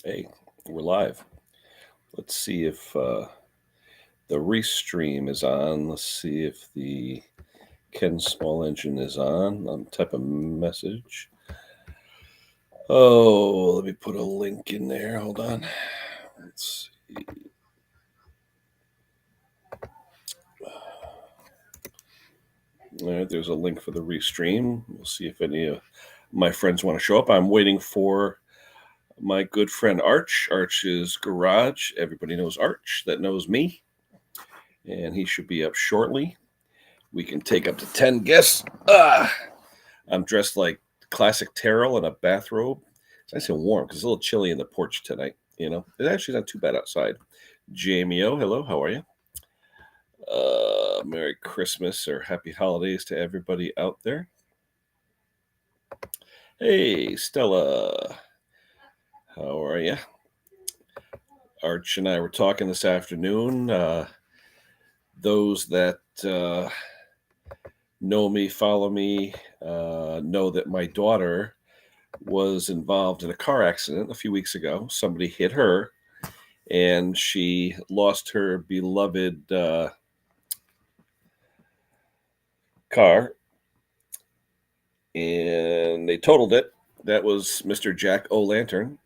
Hey, we're live. Let's see if the restream is on. Let's see if the Ken Small engine is on. I'll type a message. Oh, let me put a link in there. Hold on. Let's see. All right, there's a link for the restream. We'll see if any of my friends want to show up. I'm waiting for my good friend Arch. Arch's garage. Everybody knows Arch that knows me, and he should be up shortly. We can take up to 10 guests. I'm dressed like classic Terrell in a bathrobe. It's nice and warm because it's a little chilly in the porch tonight. It's actually not too bad outside. Jamie O, hello, how are you? Merry Christmas or Happy Holidays to everybody out there. Hey, Stella, how are you? Arch and I were talking this afternoon. Those that know me, follow me, know that my daughter was involved in a car accident a few weeks ago. Somebody hit her, and she lost her beloved car, and they totaled it. That was Mr. Jack O'Lantern,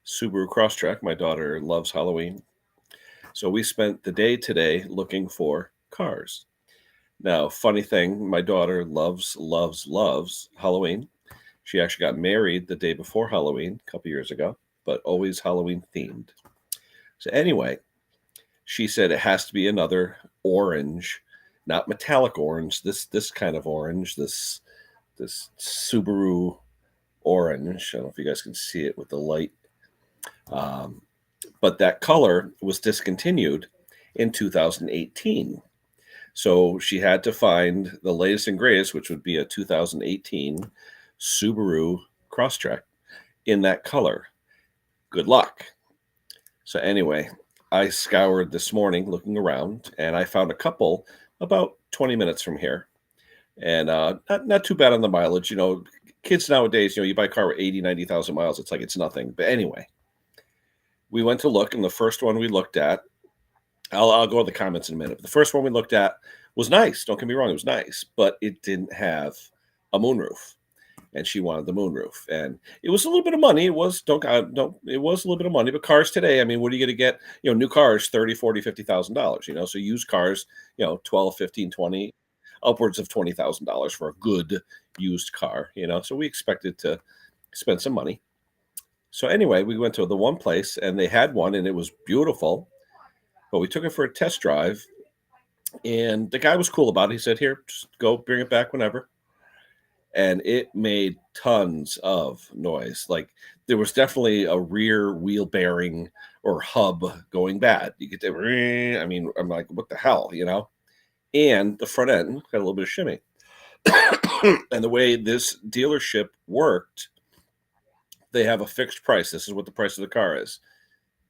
Subaru Crosstrek. My daughter loves Halloween. So we spent the day today looking for cars. Now, funny thing, my daughter loves Halloween. She actually got married the day before Halloween a couple years ago, but always Halloween themed. So anyway, she said it has to be another orange, not metallic orange. This kind of orange. This Subaru orange. I don't know if you guys can see it with the light. But that color was discontinued in 2018. So she had to find the latest and greatest, which would be a 2018 Subaru Crosstrek in that color. Good luck. So anyway, I scoured this morning looking around, and I found a couple about 20 minutes from here. And not too bad on the mileage. Kids nowadays, you buy a car with 80, 90,000 miles, it's like it's nothing. But anyway, we went to look, and the first one we looked at, I'll go to the comments in a minute. But the first one we looked at was nice. Don't get me wrong, it was nice, but it didn't have a moonroof. And she wanted the moonroof, and it was a little bit of money. It was it was a little bit of money, but cars today, I mean, what are you going to get? New cars, 30, 40, $50,000, so used cars, 12, 15, 20, upwards of $20,000 for a good used car, so we expected to spend some money. So anyway, we went to the one place, and they had one, and it was beautiful, but we took it for a test drive, and the guy was cool about it. He said, here, just go bring it back whenever. And it made tons of noise. Like, there was definitely a rear wheel bearing or hub going bad. You get that, I mean, I'm like, what the hell, And the front end had a little bit of shimmy. And the way this dealership worked, they have a fixed price. This is what the price of the car is.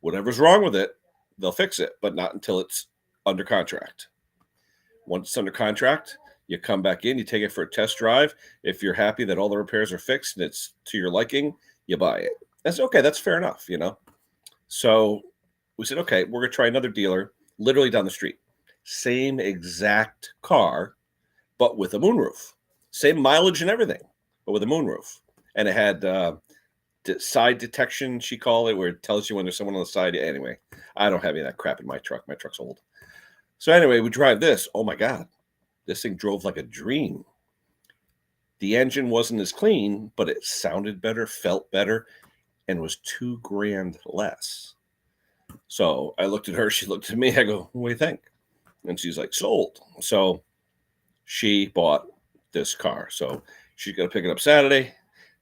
Whatever's wrong with it, they'll fix it, but not until it's under contract. Once it's under contract, you come back in, you take it for a test drive. If you're happy that all the repairs are fixed and it's to your liking, you buy it. That's okay. That's fair enough, So we said, okay, we're going to try another dealer literally down the street. Same exact car, but with a moonroof. Same mileage and everything, but with a moonroof. And it had side detection, she called it, where it tells you when there's someone on the side. Anyway, I don't have any of that crap in my truck. My truck's old. So anyway, we drive this. Oh my God. This thing drove like a dream. The engine wasn't as clean, but it sounded better, felt better, and was $2,000 less. So I looked at her, she looked at me, I go, what do you think? And she's like, sold. So she bought this car. So she's going to pick it up Saturday.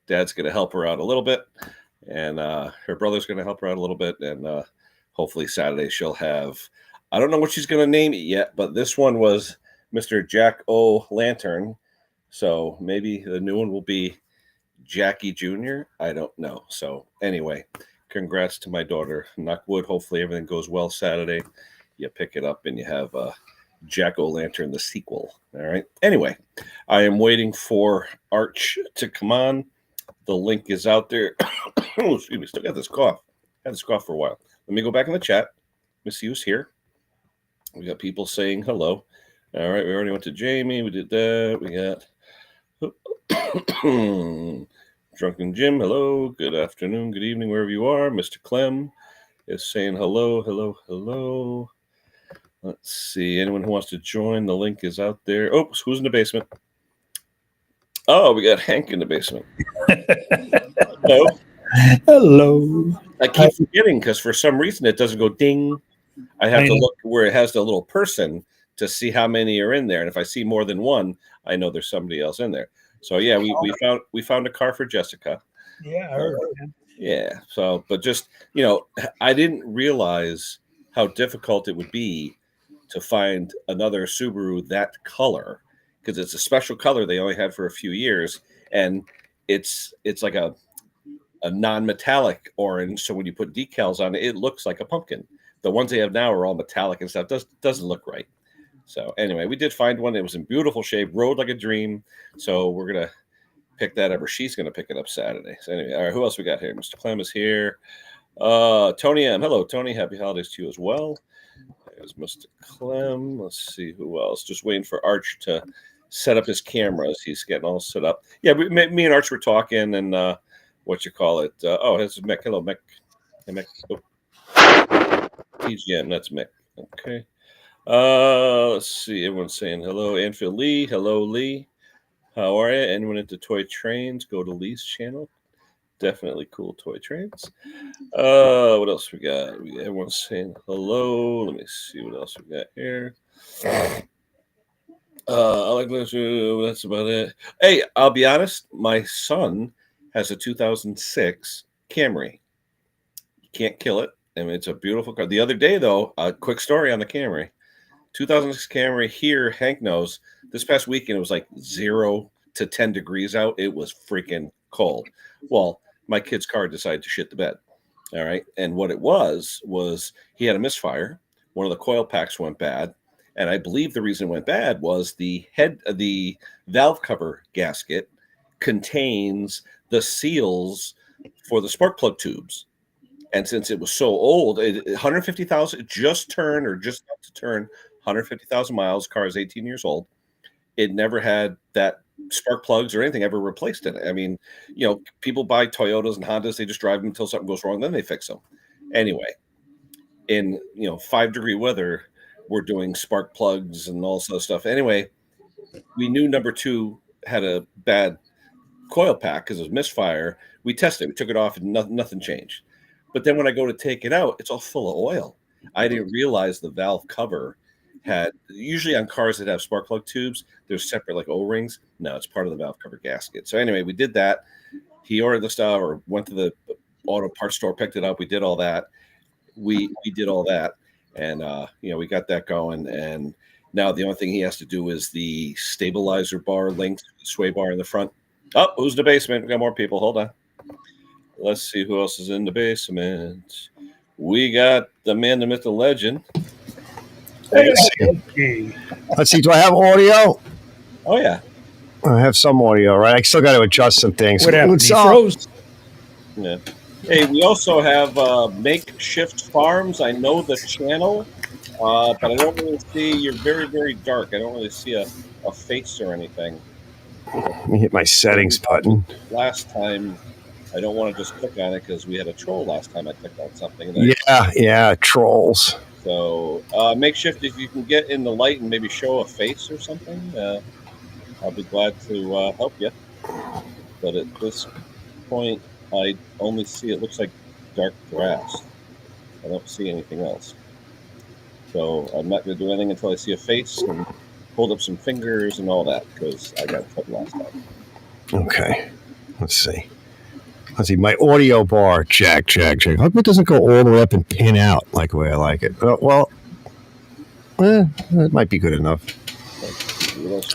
Dad's going to help her out a little bit. And her brother's going to help her out a little bit. And hopefully Saturday she'll have, I don't know what she's going to name it yet, but this one was Mr. Jack O'Lantern. So maybe the new one will be Jackie Jr. I don't know. So anyway, congrats to my daughter. Knock wood. Hopefully everything goes well Saturday. You pick it up and you have Jack O'Lantern, the sequel. All right. Anyway, I am waiting for Arch to come on. The link is out there. Oh, excuse me. Still got this cough. Had this go off for a while. Let me go back in the chat. Let me see who's here. We got people saying hello. All right, we already went to Jamie. We did that. We got Drunken Jim. Hello. Good afternoon. Good evening, wherever you are. Mr. Clem is saying hello, hello, hello. Let's see. Anyone who wants to join, the link is out there. Oh, who's in the basement? Oh, we got Hank in the basement. Hello. Hello. I keep forgetting because for some reason it doesn't go ding. I have to look where it has the little person to see how many are in there, and if I see more than one, I know there's somebody else in there. So yeah, we found a car for Jessica. Yeah, I heard. Yeah. So, but just I didn't realize how difficult it would be to find another Subaru that color because it's a special color they only had for a few years, and it's like a non-metallic orange. So when you put decals on it, it looks like a pumpkin. The ones they have now are all metallic and stuff. Doesn't look right. So anyway, we did find one. It was in beautiful shape, rode like a dream. So we're gonna pick that up, or she's gonna pick it up Saturday. So anyway, all right, who else we got here? Mr. Clem is here. Tony M. Hello, Tony. Happy holidays to you as well. There's Mr. Clem. Let's see who else. Just waiting for Arch to set up his cameras. He's getting all set up. Yeah, me and Arch were talking, and what you call it? This is Mick. Hello, Mick. Hey, Mick. Oh. TGM, that's Mick. Okay. Let's see. Everyone's saying hello. Anfield Lee. Hello, Lee. How are you? Anyone into toy trains? Go to Lee's channel. Definitely cool toy trains. What else we got? Everyone's saying hello. Let me see what else we got here. I like this. That's about it. Hey, I'll be honest. My son has a 2006 Camry. You can't kill it. I mean, it's a beautiful car. The other day, though, a quick story on the Camry. 2006 Camry here, Hank knows. This past weekend, it was like 0 to 10 degrees out. It was freaking cold. Well, my kid's car decided to shit the bed. All right. And what it was he had a misfire. One of the coil packs went bad. And I believe the reason it went bad was the valve cover gasket contains the seals for the spark plug tubes. And since it was so old, 150,000 just turned or just about to turn 150,000 miles. Car is 18 years old. It never had that spark plugs or anything ever replaced in it. I mean, people buy Toyotas and Hondas. They just drive them until something goes wrong. Then they fix them. Anyway, in 5-degree weather, we're doing spark plugs and all sorts of stuff. Anyway, we knew number 2 had a bad coil pack because it was misfire. We tested it. We took it off and nothing changed. But then when I go to take it out, it's all full of oil. I didn't realize the valve cover had, usually on cars that have spark plug tubes, there's separate like O-rings. No, it's part of the valve cover gasket. So anyway, we did that. He ordered the stuff or went to the auto parts store, picked it up. We did all that. We did all that. And, we got that going. And now the only thing he has to do is the stabilizer bar linked to the sway bar in the front. Oh, who's in the basement? We got more people. Hold on. Let's see who else is in the basement. We got the man, the myth, the legend. Let's see. Do I have audio? Oh, yeah. I have some audio, right? I still got to adjust some things. What happened? He froze. Yeah. Hey, we also have Makeshift Farms. I know the channel, but I don't really see. You're very, very dark. I don't really see a face or anything. Let me hit my settings button. Last time, I don't want to just click on it because we had a troll last time I clicked on something. Yeah, trolls. So, Makeshift, if you can get in the light and maybe show a face or something, I'll be glad to help you. But at this point, I only see it looks like dark grass. I don't see anything else. So I'm not going to do anything until I see a face and hold up some fingers and all that because I got cut last time. Okay. Let's see. My audio bar. Check. How come it doesn't go all the way up and pin out like the way I like it? It might be good enough.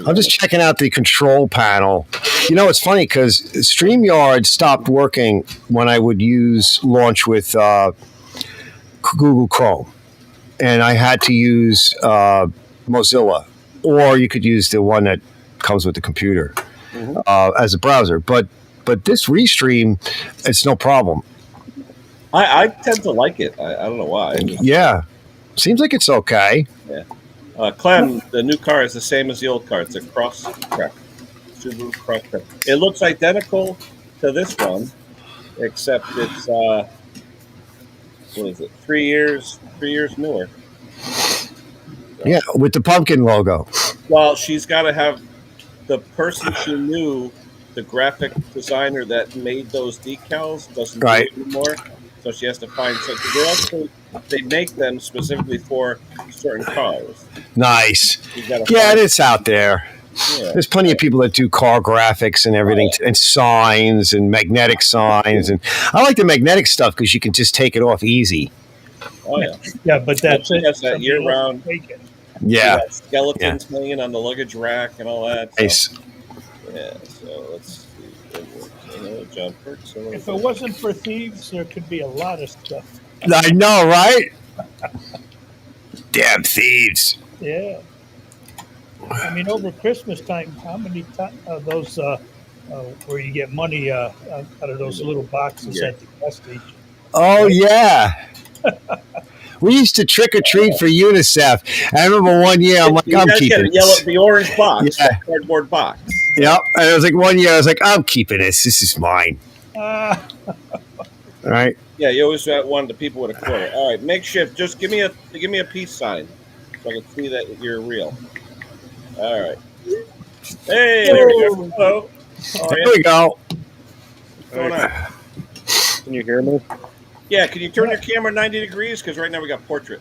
I'm just checking out the control panel. It's funny because StreamYard stopped working when I would use launch with Google Chrome. And I had to use Mozilla. Or you could use the one that comes with the computer as a browser. But this Restream, it's no problem. I tend to like it. I don't know why. Yeah, seems like it's okay. Yeah. Clem, the new car is the same as the old car. It's a cross prep, Subaru cross prep. It looks identical to this one, except it's what is it? 3 years newer. Yeah, with the pumpkin logo. Well, she's got to have the person she knew, the graphic designer that made those decals, doesn't do it anymore. So she has to find something. They make them specifically for certain cars. Nice. Yeah, it's out there. Yeah. There's plenty of people that do car graphics and everything, and signs and magnetic signs. And I like the magnetic stuff because you can just take it off easy. Oh yeah, yeah, but that's it. That's that year round. Yeah, skeletons hanging on the luggage rack and all that. So. Nice. Yeah, so let's see. John Perks. If it wasn't for thieves, there could be a lot of stuff. I know, right? Damn thieves. Yeah. I mean, over Christmas time, how many of those where you get money out of those little boxes at the gas station? Oh, yeah. We used to trick or treat for UNICEF. I remember one year, I'm like, I'm keeping this. The orange box, the cardboard box. Yep. And I was like, one year, I was like, I'm keeping this. This is mine. All right. Yeah, you always wanted the people with a quarter. All right, makeshift. Just give me a peace sign so I can see that you're real. All right. Hey, there we go. Hello. There we go. What's going on? Can you hear me? Yeah, can you turn your camera 90 degrees? Because right now we got portrait.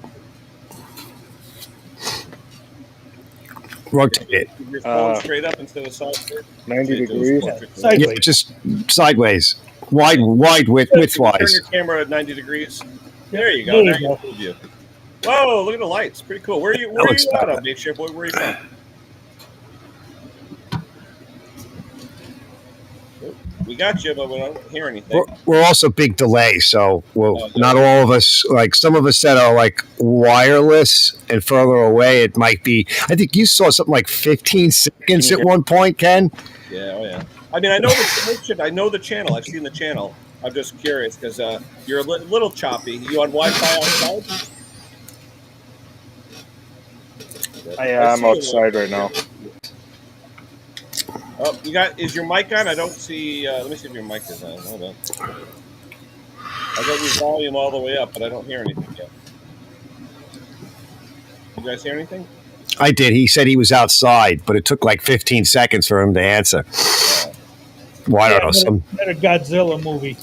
Rotate it. Your phone straight up instead of sideways. 90 degrees? Sideways. Yeah, just sideways. Wide widthwise. Turn your camera at 90 degrees. There you go. There you go. Whoa, look at the lights. Pretty cool. Where are you out of, Makeshift? Where are you from? We got you, but we don't hear anything. We're also big delay, so not all of us, like some of us that are like wireless and further away, it might be. I think you saw something like 15 seconds at one point, Ken. Yeah, oh yeah. I mean, I know the channel. I've seen the channel. I'm just curious because you're a little choppy. You on Wi-Fi outside? I'm outside right now. Oh, is your mic on? I don't see. Let me see if your mic is on. Hold on. I got your volume all the way up, but I don't hear anything yet. You guys hear anything? I did. He said he was outside, but it took like 15 seconds for him to answer. Yeah. Well, I don't know. Some a Godzilla movie.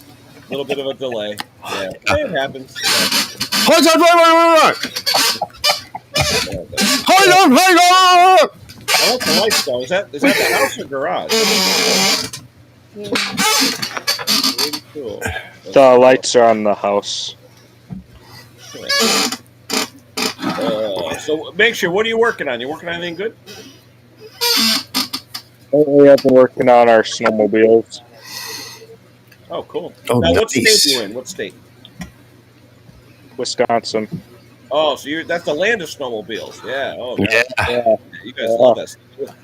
A little bit of a delay. Yeah, it happens. Hold on, Hold on. I like the lights though. Is that the house or garage? Really cool. The lights are on the house. So make sure. What are you working on? You working on anything good? We have been working on our snowmobiles. Oh, cool. Oh, now, nice. What state are you in? What state? Wisconsin. Oh, so that's the land of snowmobiles. Yeah. Oh, yeah. You guys love that.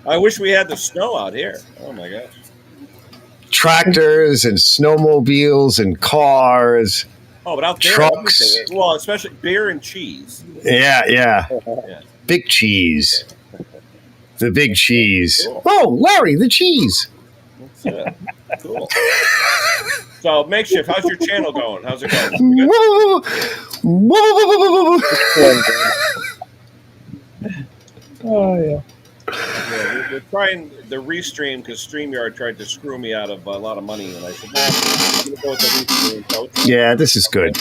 I wish we had the snow out here. Oh my gosh. Tractors and snowmobiles and cars. Oh, but out there, trucks. Well, especially beer and cheese. Yeah. Big cheese. The big cheese. Cool. Oh, Larry, the cheese. That's cool. So, Makeshift, how's your channel going? How's it going? Oh, yeah. We're trying the restream because StreamYard tried to screw me out of a lot of money, and I said, I'm going to go with the restream. So yeah, this is good.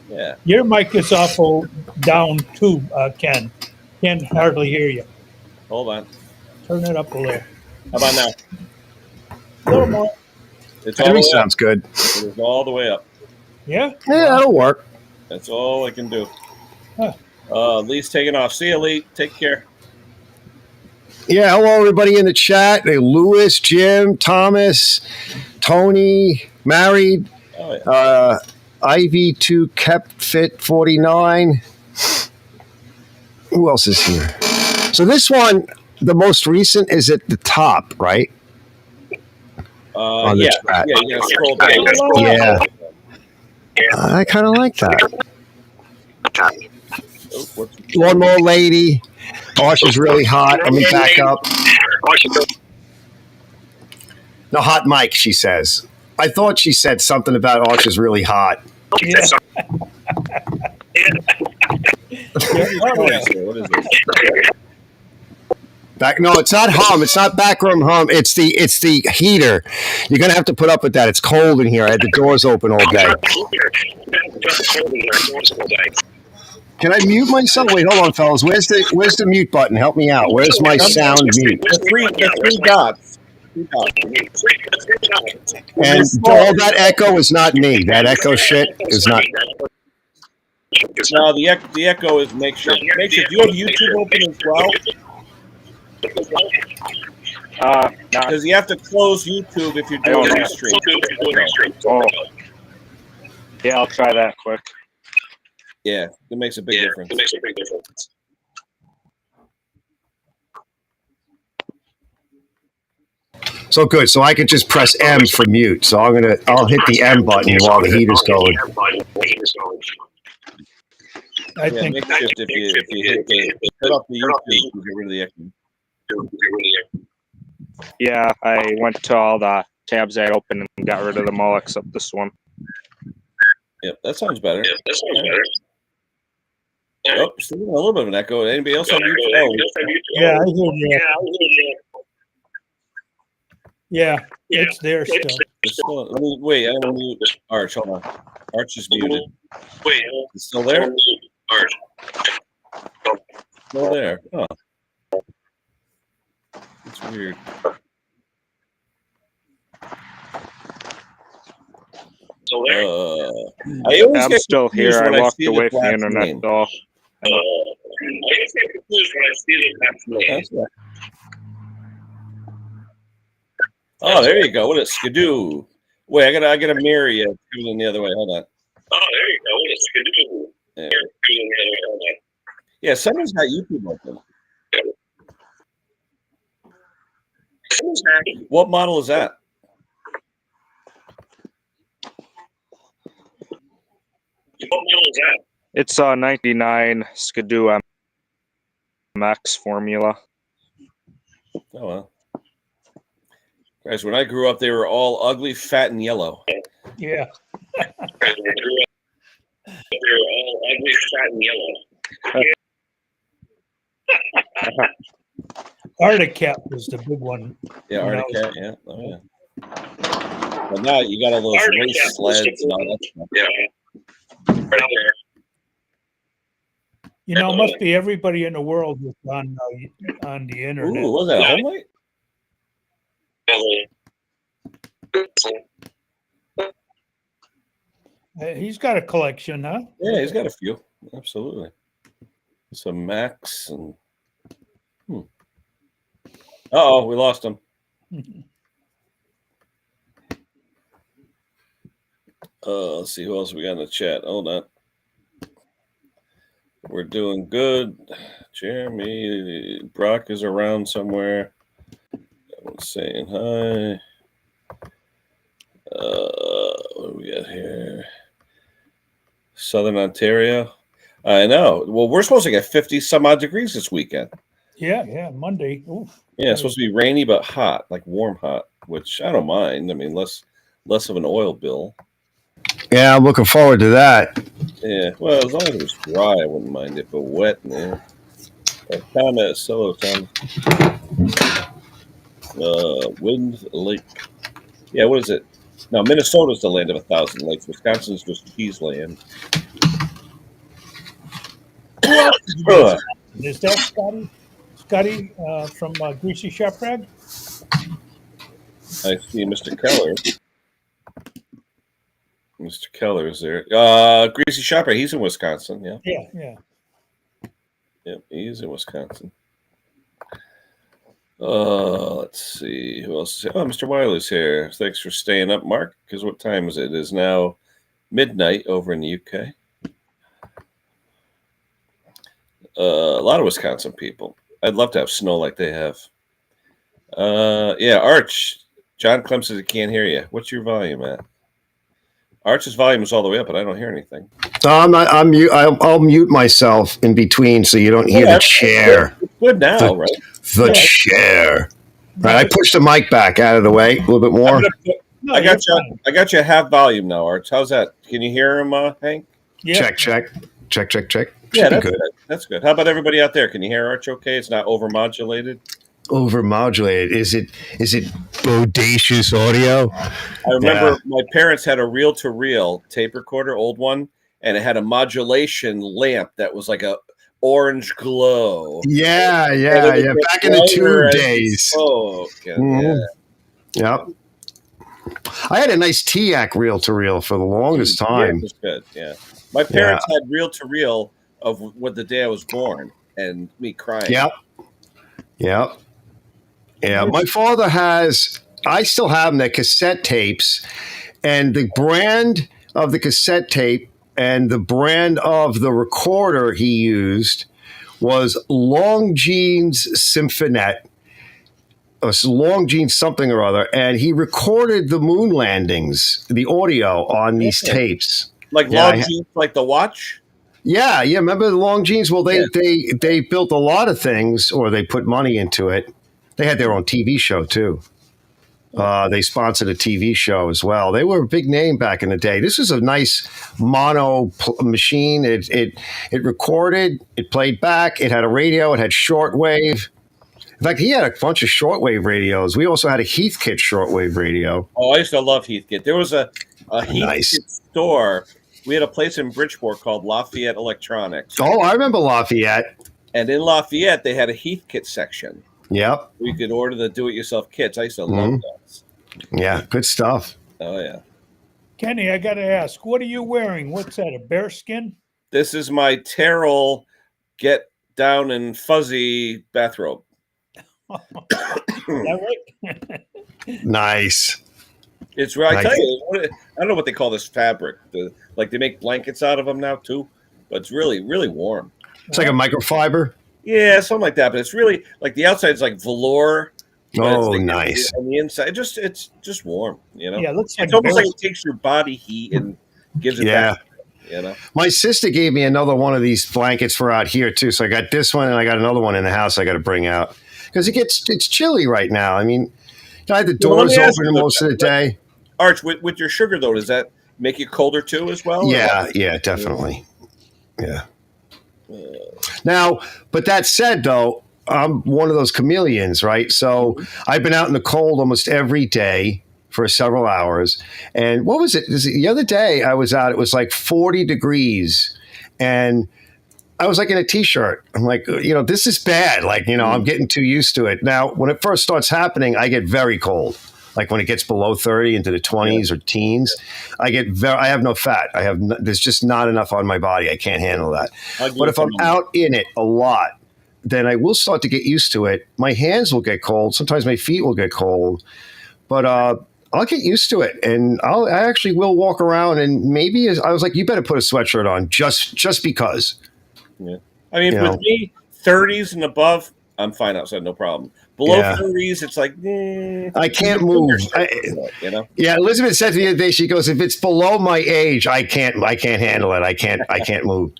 Yeah. Your mic is awful down too, Ken. Can't hardly hear you. Hold on. Turn it up a little. How about now? A little more. It sounds good. It is all the way up. Yeah? Yeah, that'll work. That's all I can do. Huh. Lee's taking off. See you, Lee. Take care. Yeah, hello, everybody in the chat. Hey, Lewis, Jim, Thomas, Tony, married. Oh, yeah. IV2 kept fit 49. Who else is here? So this one, the most recent, is at the top, right? Yeah, you gotta scroll down. Yeah. I kind of like that. Oh, One more lady. Oh, she's really hot. Let me back up. No, hot mic, she says. I thought she said something about Arch is really hot. Yeah. What is this? No, it's not hum. It's not backroom hum. It's the heater. You're gonna have to put up with that. It's cold in here. I had the doors open all day. Can I mute myself? Wait, hold on, fellas. Where's the mute button? Help me out. Where's my sound mute? The three dots. And all that echo is not me. That echo shit is not. No, the echo is make sure. Do you have YouTube open as well? Because you have to close YouTube if you're doing a stream. Oh. Yeah, I'll try that quick. Yeah, it makes a big difference. So good. So I could just press M for mute. So I'll hit the M button while the heater's going. I think make shift if you hit the put up the YouTube, you get rid of the echo. Yeah, I went to all the tabs I opened and got rid of them all except this one. Yep, that sounds better. Oh, still a little bit of an echo. Anybody else on YouTube? Oh, yeah, I hear you. Yeah, it's there still. Let me wait. I don't mute Arch. Hold on. Arch is muted. Wait, it's still there? Arch. Still there. Oh. It's weird. I'm still here. I walked away from the internet though. Oh, there you go. What is Skidoo? Wait, I gotta mirror you. Coming the other way. Hold on. Oh, there you go. What is Skidoo? Yeah, someone's got YouTube open. What model is that? It's a 99 Skidoo MX formula. Oh well. Guys, when I grew up, they were all ugly, fat, and yellow. Yeah. They were all ugly, fat, and yellow. Arctic Cat was the big one. Yeah, Arctic Cat, yeah. Oh, yeah. But now you got all those race sleds and all that stuff. Yeah. Right there. You know, it must be everybody in the world that's on the internet. Ooh, was that a home light? He's got a collection, huh? Yeah, he's got a few. Absolutely. Some Macs and. Uh-oh, we lost him. Let's see who else we got in the chat. Hold on. We're doing good. Jeremy Brock is around somewhere. Everyone's saying hi. What do we got here? Southern Ontario. I know. Well, we're supposed to get 50 some odd degrees this weekend. Yeah, Monday. Oof. Yeah, it's supposed to be rainy but hot, like warm hot, which I don't mind. I mean, less of an oil bill. Yeah, I'm looking forward to that. Yeah, well, as long as it was dry, I wouldn't mind it, but wet, man. Comment solo time. Wind Lake. Yeah, what is it? No, Minnesota's the land of 1,000 lakes. Wisconsin's just cheese land. Is that Scotty? Scotty from Greasy Sharp Rag? I see Mr. Keller. Mr. Keller is there. Greasy Shopper, he's in Wisconsin, yeah. Yeah. Yep, he's in Wisconsin. Let's see. Who else is here? Oh, Mr. Wiley's here. Thanks for staying up, Mark, because what time is it? It is now midnight over in the UK. A lot of Wisconsin people. I'd love to have snow like they have. Yeah, Arch. John Clem says he can't hear you. What's your volume at? Arch's volume is all the way up, but I don't hear anything. I'll mute myself in between so you don't hear the chair. It's good now, right? The chair. No, Right, I pushed the mic back out of the way a little bit more. no, I you're got you. fine. I got you half volume now, Arch. How's that? Can you hear him, Hank? Yeah. Check. Yeah, Should be that's good. good. That's good. How about everybody out there? Can you hear Arch okay? It's not overmodulated? Overmodulated. Is it bodacious audio? I remember my parents had a reel-to-reel tape recorder, old one, and it had a modulation lamp that was like a orange glow. Yeah. Back in the tube days. Yep. I had a nice TIAC reel-to-reel for the longest time. Yeah, it was good. Yeah. My parents had reel-to-reel of what the day I was born and me crying. Yep. Yeah, my father has, I still have them, they're cassette tapes, and the brand of the cassette tape and the brand of the recorder he used was Longines Symphonette, or Longines something or other, and he recorded the moon landings, the audio on these tapes. Like Longines, like the watch? Yeah, remember the Longines? Well, they built a lot of things, or they put money into it. They had their own TV show, too. They sponsored a TV show as well. They were a big name back in the day. This was a nice mono machine. It recorded, it played back, it had a radio, it had shortwave. In fact, he had a bunch of shortwave radios. We also had a Heathkit shortwave radio. Oh, I used to love Heathkit. There was a Heathkit store. We had a place in Bridgeport called Lafayette Electronics. Oh, I remember Lafayette. And in Lafayette, they had a Heathkit section. Yep. We could order the do-it-yourself kits. I used to love those. Yeah, good stuff. Oh, yeah. Kenny, I got to ask, what are you wearing? What's that, a bear skin? This is my Terrell Get Down and Fuzzy bathrobe. Is that right? Nice. It's right. I tell you, I don't know what they call this fabric. Like they make blankets out of them now, too. But it's really, really warm. It's like a microfiber. Yeah, something like that. But it's really like the outside is like velour. Oh, like nice. On the inside, it's just warm. You know. Yeah, it looks like it's almost like it takes your body heat and gives it back. You know. My sister gave me another one of these blankets for out here too. So I got this one and I got another one in the house. I got to bring out because it's chilly right now. I mean, I had the doors open most of the day. Arch, with your sugar though, does that make you colder too as well? Yeah, definitely. Yeah. Now, but that said, though, I'm one of those chameleons, right? So I've been out in the cold almost every day for several hours. And what was it? The other day I was out, it was like 40 degrees. And I was like in a T-shirt. I'm like, this is bad. Like, I'm getting too used to it. Now, when it first starts happening, I get very cold. Like when it gets below 30 into the 20s or teens, I have no fat. There's just not enough on my body. I can't handle that. But if I'm out in it a lot, then I will start to get used to it. My hands will get cold. Sometimes my feet will get cold, but I'll get used to it. And I actually will walk around and maybe I was like, you better put a sweatshirt on just because. Yeah. I mean, with me, 30s and above, I'm fine outside, no problem. Below 30s, it's like, I can't move. Yeah, Elizabeth said to me the other day, she goes, if it's below my age, I can't handle it. I can't move.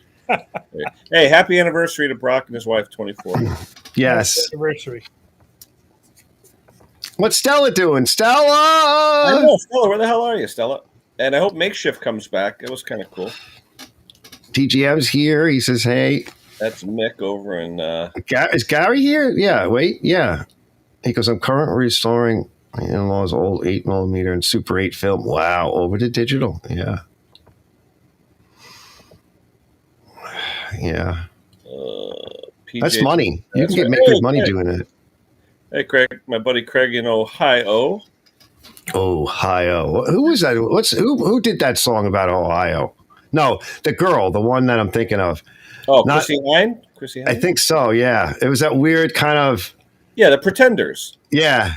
Hey, happy anniversary to Brock and his wife, 24. Yes. Happy anniversary. What's Stella doing? Stella! I know, Stella, where the hell are you, Stella? And I hope Makeshift comes back. It was kind of cool. TGM's here. He says, hey. That's Mick over in... Is Gary here? Yeah, wait, yeah. He goes, I'm currently restoring my in-laws' old 8mm and Super 8 film. Wow, over to digital. Yeah. Yeah. That's money. You can make good money doing it. Hey, Craig. My buddy Craig in Ohio. Ohio. Who was that? Who did that song about Ohio? No, the girl, the one that I'm thinking of. Oh, Chrissy Hine? I think so, yeah. It was that weird kind of... Yeah, the Pretenders. Yeah.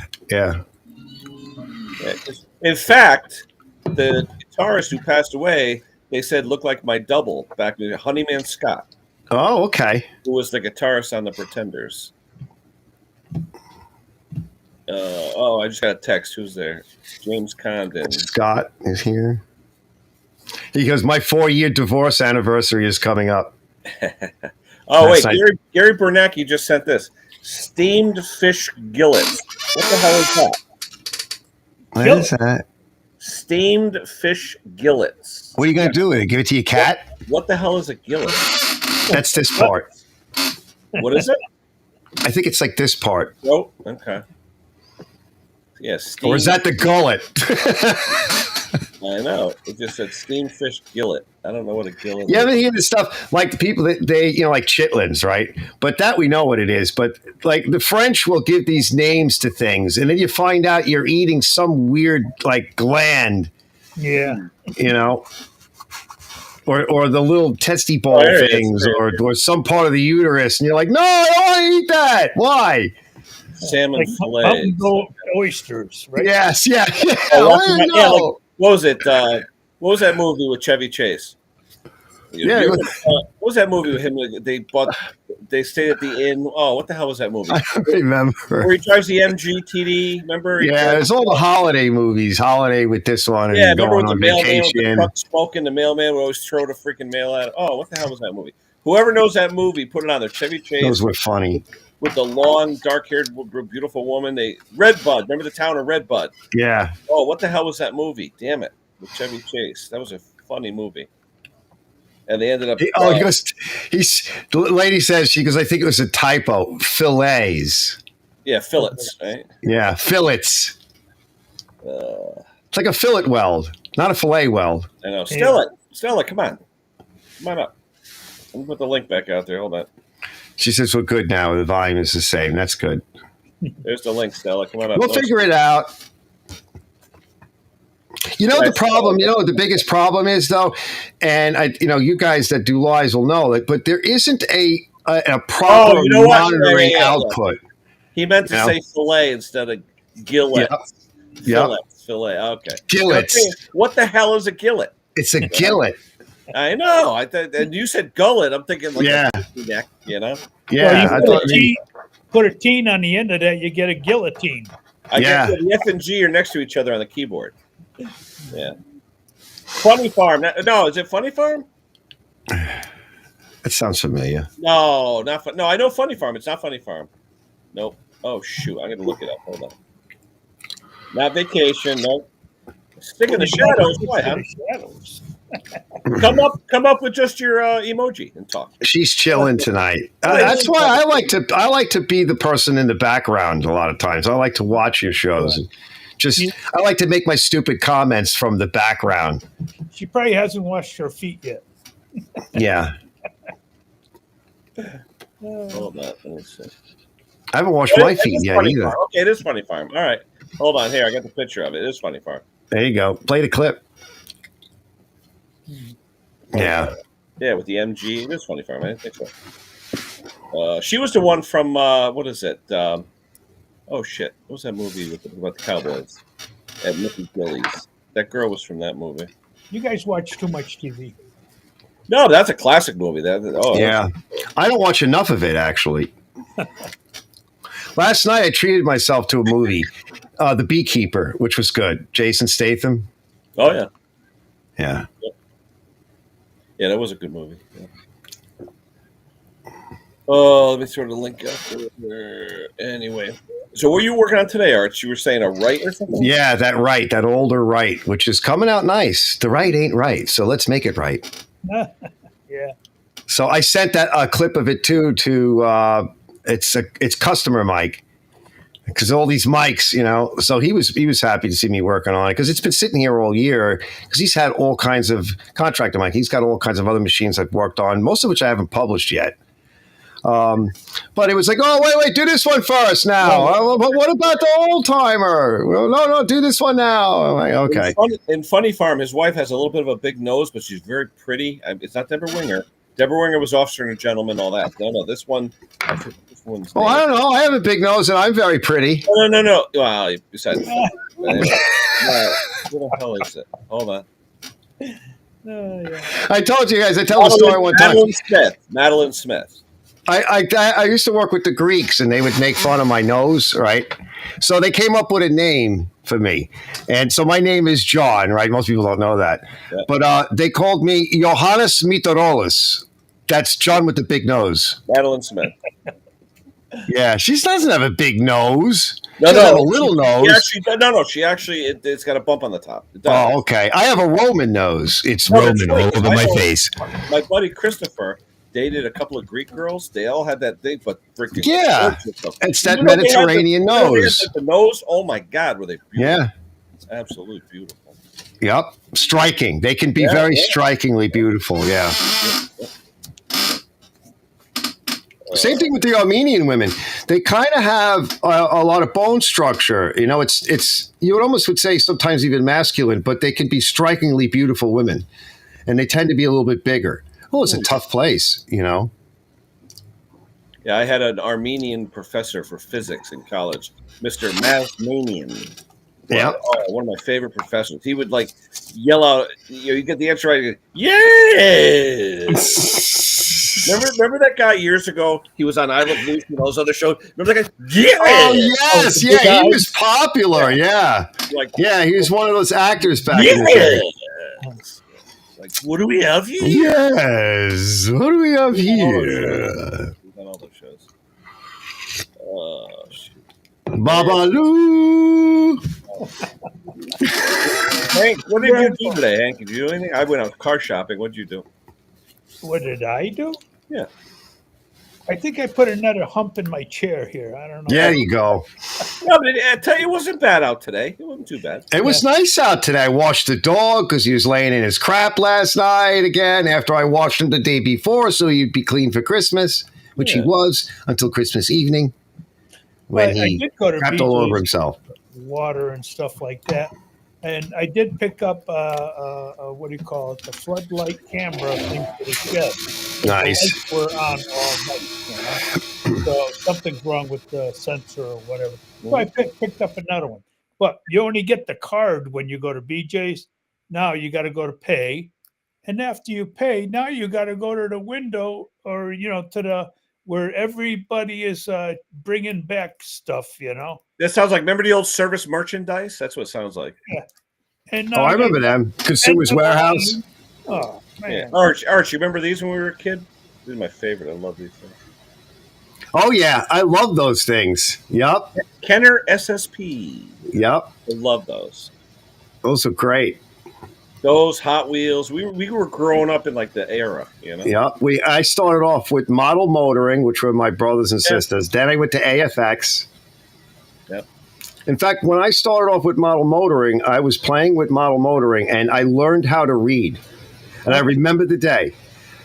In fact, the guitarist who passed away, they said looked like my double back in Honeyman Scott. Oh, okay. Who was the guitarist on the Pretenders. I just got a text. Who's there? James Condon. Scott is here. Because my 4-year divorce anniversary is coming up. Oh, That's wait. nice. Gary Bernanke just sent this. Steamed fish gillets. What the hell is that? What is that? Steamed fish gillets. What are you going to do with it? Give it to your cat? What the hell is a gillet? That's this part. What is it? I think it's like this part. Oh, okay. Yeah, steamed. Or is that the gullet? I know. It just said steamed fish gillet. I don't know what a gillet You is. ever hear this stuff? Like the people that they, like chitlins, right? But that we know what it is. But like the French will give these names to things, and then you find out you're eating some weird like gland, Yeah. Or the little testy ball things, or some part of the uterus, and you're like, no, I don't want to eat that. Why? Salmon Like fillet. oysters, right? Yes, yeah. What was it? What was that movie with Chevy Chase? Yeah. What was that movie with him? They stayed at the inn. Oh, what the hell was that movie? I don't remember. Where he drives the MGTD. Remember? Yeah, there's all the holiday movies. Holiday with this one, and remember going with on the mailman with the vacation. truck smoking? The mailman would always throw the freaking mail at him. Oh, what the hell was that movie? Whoever knows that movie, put it on there. Chevy Chase. Those were funny. With the long, dark-haired, beautiful woman. Redbud. Remember the town of Redbud? Yeah. Oh, what the hell was that movie? Damn it. With Chevy Chase. That was a funny movie. And they ended up... The lady says, she goes, I think it was a typo. Fillets. Yeah, fillets, right? Yeah, fillets. It's like a fillet weld, not a fillet weld. I know. Stella, come on. Come on up. Let me put the link back out there. Hold on. She says we're good now. The volume is the same. That's good. There's the link, Stella. Come on up. We'll figure it out. The problem, the biggest problem is, though, and you guys that do lies will know it, but there isn't a proper monitoring output. He meant to say fillet instead of gillet. Yep. Fillet. Okay. Gillets. What the hell is a gillet? It's a gillet. I know. And you said gullet. I'm thinking like a neck, Yeah. Well, put a teen on the end of that, you get a guillotine. I guess the F and G are next to each other on the keyboard. Yeah. Funny Farm. No, is it Funny Farm? That sounds familiar. No, not No, I know Funny Farm. It's not Funny Farm. Nope. Oh shoot, I'm gonna look it up. Hold on. Not Vacation. Nope. Stick in the shadows. Why? Huh? Shadows. Come up with just your emoji and talk. She's chilling tonight. That's why I like to be the person in the background a lot of times. I like to watch your shows. I like to make my stupid comments from the background. She probably hasn't washed her feet yet. Yeah. Hold on. Let me see. I haven't washed my feet yet either. Okay, it is Funny Farm. All right. Hold on. Here, I got the picture of it. It is Funny Farm. There you go. Play the clip. Yeah. Yeah, with the MG. It is Funny Farm. I didn't think so. She was the one from, what is it? Oh, shit. What was that movie about the Cowboys at Mickey Gillies? That girl was from that movie. You guys watch too much TV. No, that's a classic movie. Yeah. I don't watch enough of it, actually. Last night, I treated myself to a movie, The Beekeeper, which was good. Jason Statham. Oh, yeah. Yeah. Yeah, that was a good movie. Yeah. Oh, let me throw the link up there. Anyway. So what are you working on today, Art? You were saying a right or something? Yeah, that older right, which is coming out nice. The right ain't right, so let's make it right. Yeah. So I sent that clip of it too to it's customer Mike, because all these mics, So he was happy to see me working on it because it's been sitting here all year because he's had all kinds of contractor mic. He's got all kinds of other machines I've worked on, most of which I haven't published yet. But it was like, oh, wait, do this one first now. But what about the old timer? Well, no, do this one now. I'm like, okay. In Funny Farm, his wife has a little bit of a big nose, but she's very pretty. It's not Deborah Winger. Deborah Winger was Officer and a Gentleman, all that. No, this one. One's name. I don't know. I have a big nose and I'm very pretty. No. Well, besides that. What the hell is it? Hold on. I told you guys. I tell the story one time. Madeline Smith. I used to work with the Greeks, and they would make fun of my nose, right? So they came up with a name for me, and so my name is John, right? Most people don't know that, but they called me Johannes Mitorolis. That's John with the big nose. Madeline Smith. Yeah, she doesn't have a big nose. No, She doesn't no, have a little nose. She actually, it's got a bump on the top. It does. Oh, okay. I have a Roman nose. It's No, that's Roman right, all 'cause over I my know face. My buddy Christopher dated a couple of Greek girls. They all had that thing, but freaking Yeah, stuff. it's that You know, Mediterranean they had nose. the nose. Oh my God, were they beautiful? Yeah. It's absolutely beautiful. Yep. Striking. They can be very strikingly beautiful. Yeah. Same thing with the Armenian women. They kind of have a lot of bone structure. You know, it's you would almost would say sometimes even masculine, but they can be strikingly beautiful women, and they tend to be a little bit bigger. Oh, it's a tough place, you know. Yeah, I had an Armenian professor for physics in college, Mr. Mazmanian. Yeah. One of my favorite professors. He would like yell out, you get the answer right. Yes. remember that guy years ago? He was on I Love Lucy and all those other shows. Remember that guy? Yeah. Oh yes, yeah, he was popular. Yeah, yeah, he was one of those actors back in the day. Like, what do we have here? Yes, what do we have here? He's on all those shows. Oh shoot. Babaloo. Hank, what did you do today, Hank? Did you do anything? I went out car shopping. What did you do? What did I do? Yeah. I think I put another hump in my chair here. I don't know. There you go. No, but I tell you, it wasn't bad out today. It wasn't too bad. It was nice out today. I washed the dog because he was laying in his crap last night again after I washed him the day before, so he'd be clean for Christmas, which he was until Christmas evening when he crapped all over himself. Water and stuff like that. And I did pick up, what do you call it, the floodlight camera thing for the shed. Nice. The lights were on all night, you know? So something's wrong with the sensor or whatever. So I picked up another one. But you only get the card when you go to BJ's. Now you got to go to pay. And after you pay, now you got to go to the window or, you know, to the where everybody is bringing back stuff, you know. That sounds like, remember the old service merchandise? That's what it sounds like. Yeah. And I remember them. Consumers Warehouse. Oh, man. Yeah. Arch, you remember these when we were a kid? These are my favorite. I love these things. Oh, yeah. I love those things. Yep. Kenner SSP. Yep. I love those. Those are great. Those Hot Wheels. We were growing up in like the era, you know? Yep. I started off with model motoring, which were my brothers and sisters. Then I went to AFX. Yep. In fact, when I started off with model motoring, I was playing with model motoring and I learned how to read. And I remember the day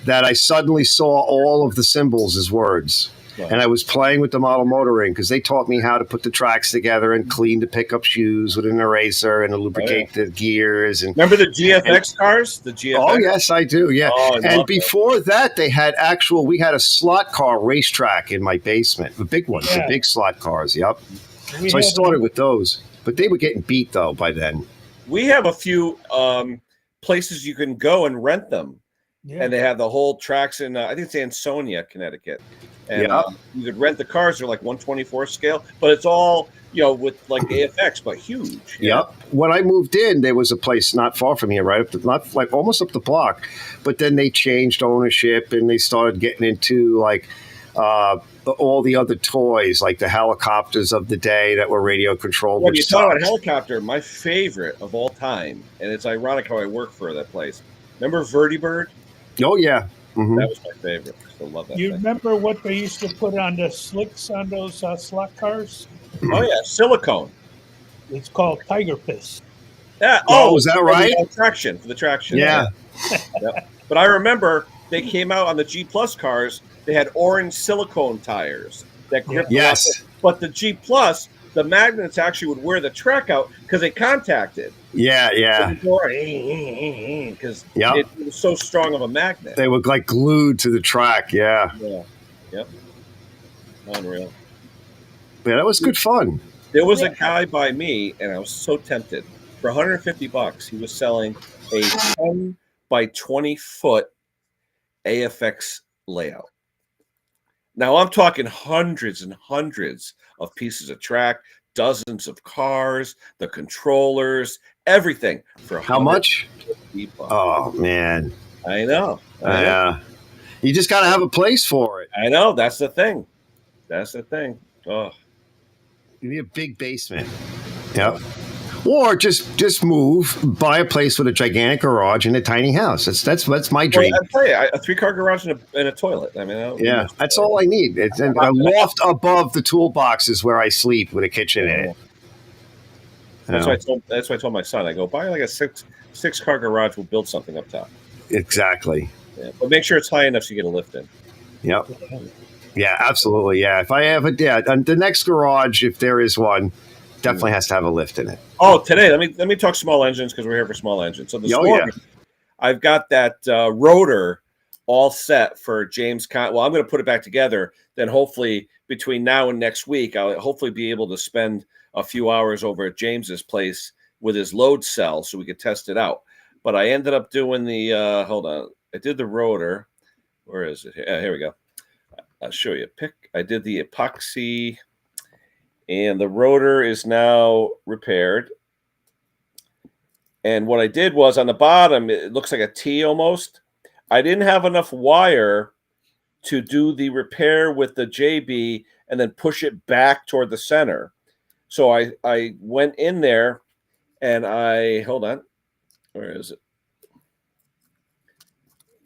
that I suddenly saw all of the symbols as words. And I was playing with the model motoring because they taught me how to put the tracks together and clean the pickup shoes with an eraser and to lubricate the gears. And remember the GFX cars? The GFX? Oh, yes, I do. Yeah. And before that, they had we had a slot car racetrack in my basement, the big ones, the big slot cars. Yep. So I started with those, but they were getting beat though by then. We have a few places you can go and rent them. Yeah. And they have the whole tracks in, I think it's Ansonia, Connecticut. And you could rent the cars. They're like 1/24 scale, but it's all, you know, with like AFX, but huge. Yep. When I moved in, there was a place not far from here, right up not like almost up the block. But then they changed ownership and they started getting into like all the other toys, like the helicopters of the day that were radio controlled. When you talk about a helicopter, my favorite of all time, and it's ironic how I work for that place. Remember Vertibird? Oh yeah. Mm-hmm. That was my favorite. I still love that. You remember what they used to put on the slicks on those slot cars? Oh yeah, silicone. It's called Tiger Piss. Yeah. Oh, is that right? For the traction. Yeah. Yep. But I remember they came out on the G Plus cars. They had orange silicone tires that gripped. Yes. But the G Plus, the magnets actually would wear the track out because they contacted. Yeah. Because it was so strong of a magnet. They were like glued to the track. Yeah. Yep. Unreal. Yeah, that was good fun. There was a guy by me, and I was so tempted. For $150, he was selling a 10 by 20 foot AFX layout. Now I'm talking hundreds and hundreds of pieces of track, dozens of cars, the controllers, everything for How much? $150. Oh man, I know. I know. You just got to have a place for it. I know. That's the thing. That's the thing. Oh, You need a big basement. Yep. Or just move, buy a place with a gigantic garage and a tiny house. That's my dream. Well, I tell you, a 3-car garage and a toilet. I mean, Yeah, that's all I need. It's a loft above the toolbox is where I sleep with a kitchen in it. That's why I told my son. I go buy like a six-car garage. We'll build something up top. Exactly. Yeah, but make sure it's high enough so you get a lift in. Yep. Yeah, absolutely. Yeah, if I have the next garage, if there is one, definitely has to have a lift in it. Oh, today let me talk small engines because we're here for small engines. So this morning, I've got that rotor all set for James. Well, I'm going to put it back together. Then hopefully between now and next week, I'll hopefully be able to spend a few hours over at James's place with his load cell so we could test it out. But I ended up doing the hold on. I did the rotor. Where is it? Here we go. I'll show you a pic. I did the epoxy, and the rotor is now repaired. And what I did was on the bottom, it looks like a T almost. I didn't have enough wire to do the repair with the JB and then push it back toward the center. So I went in there and hold on. Where is it?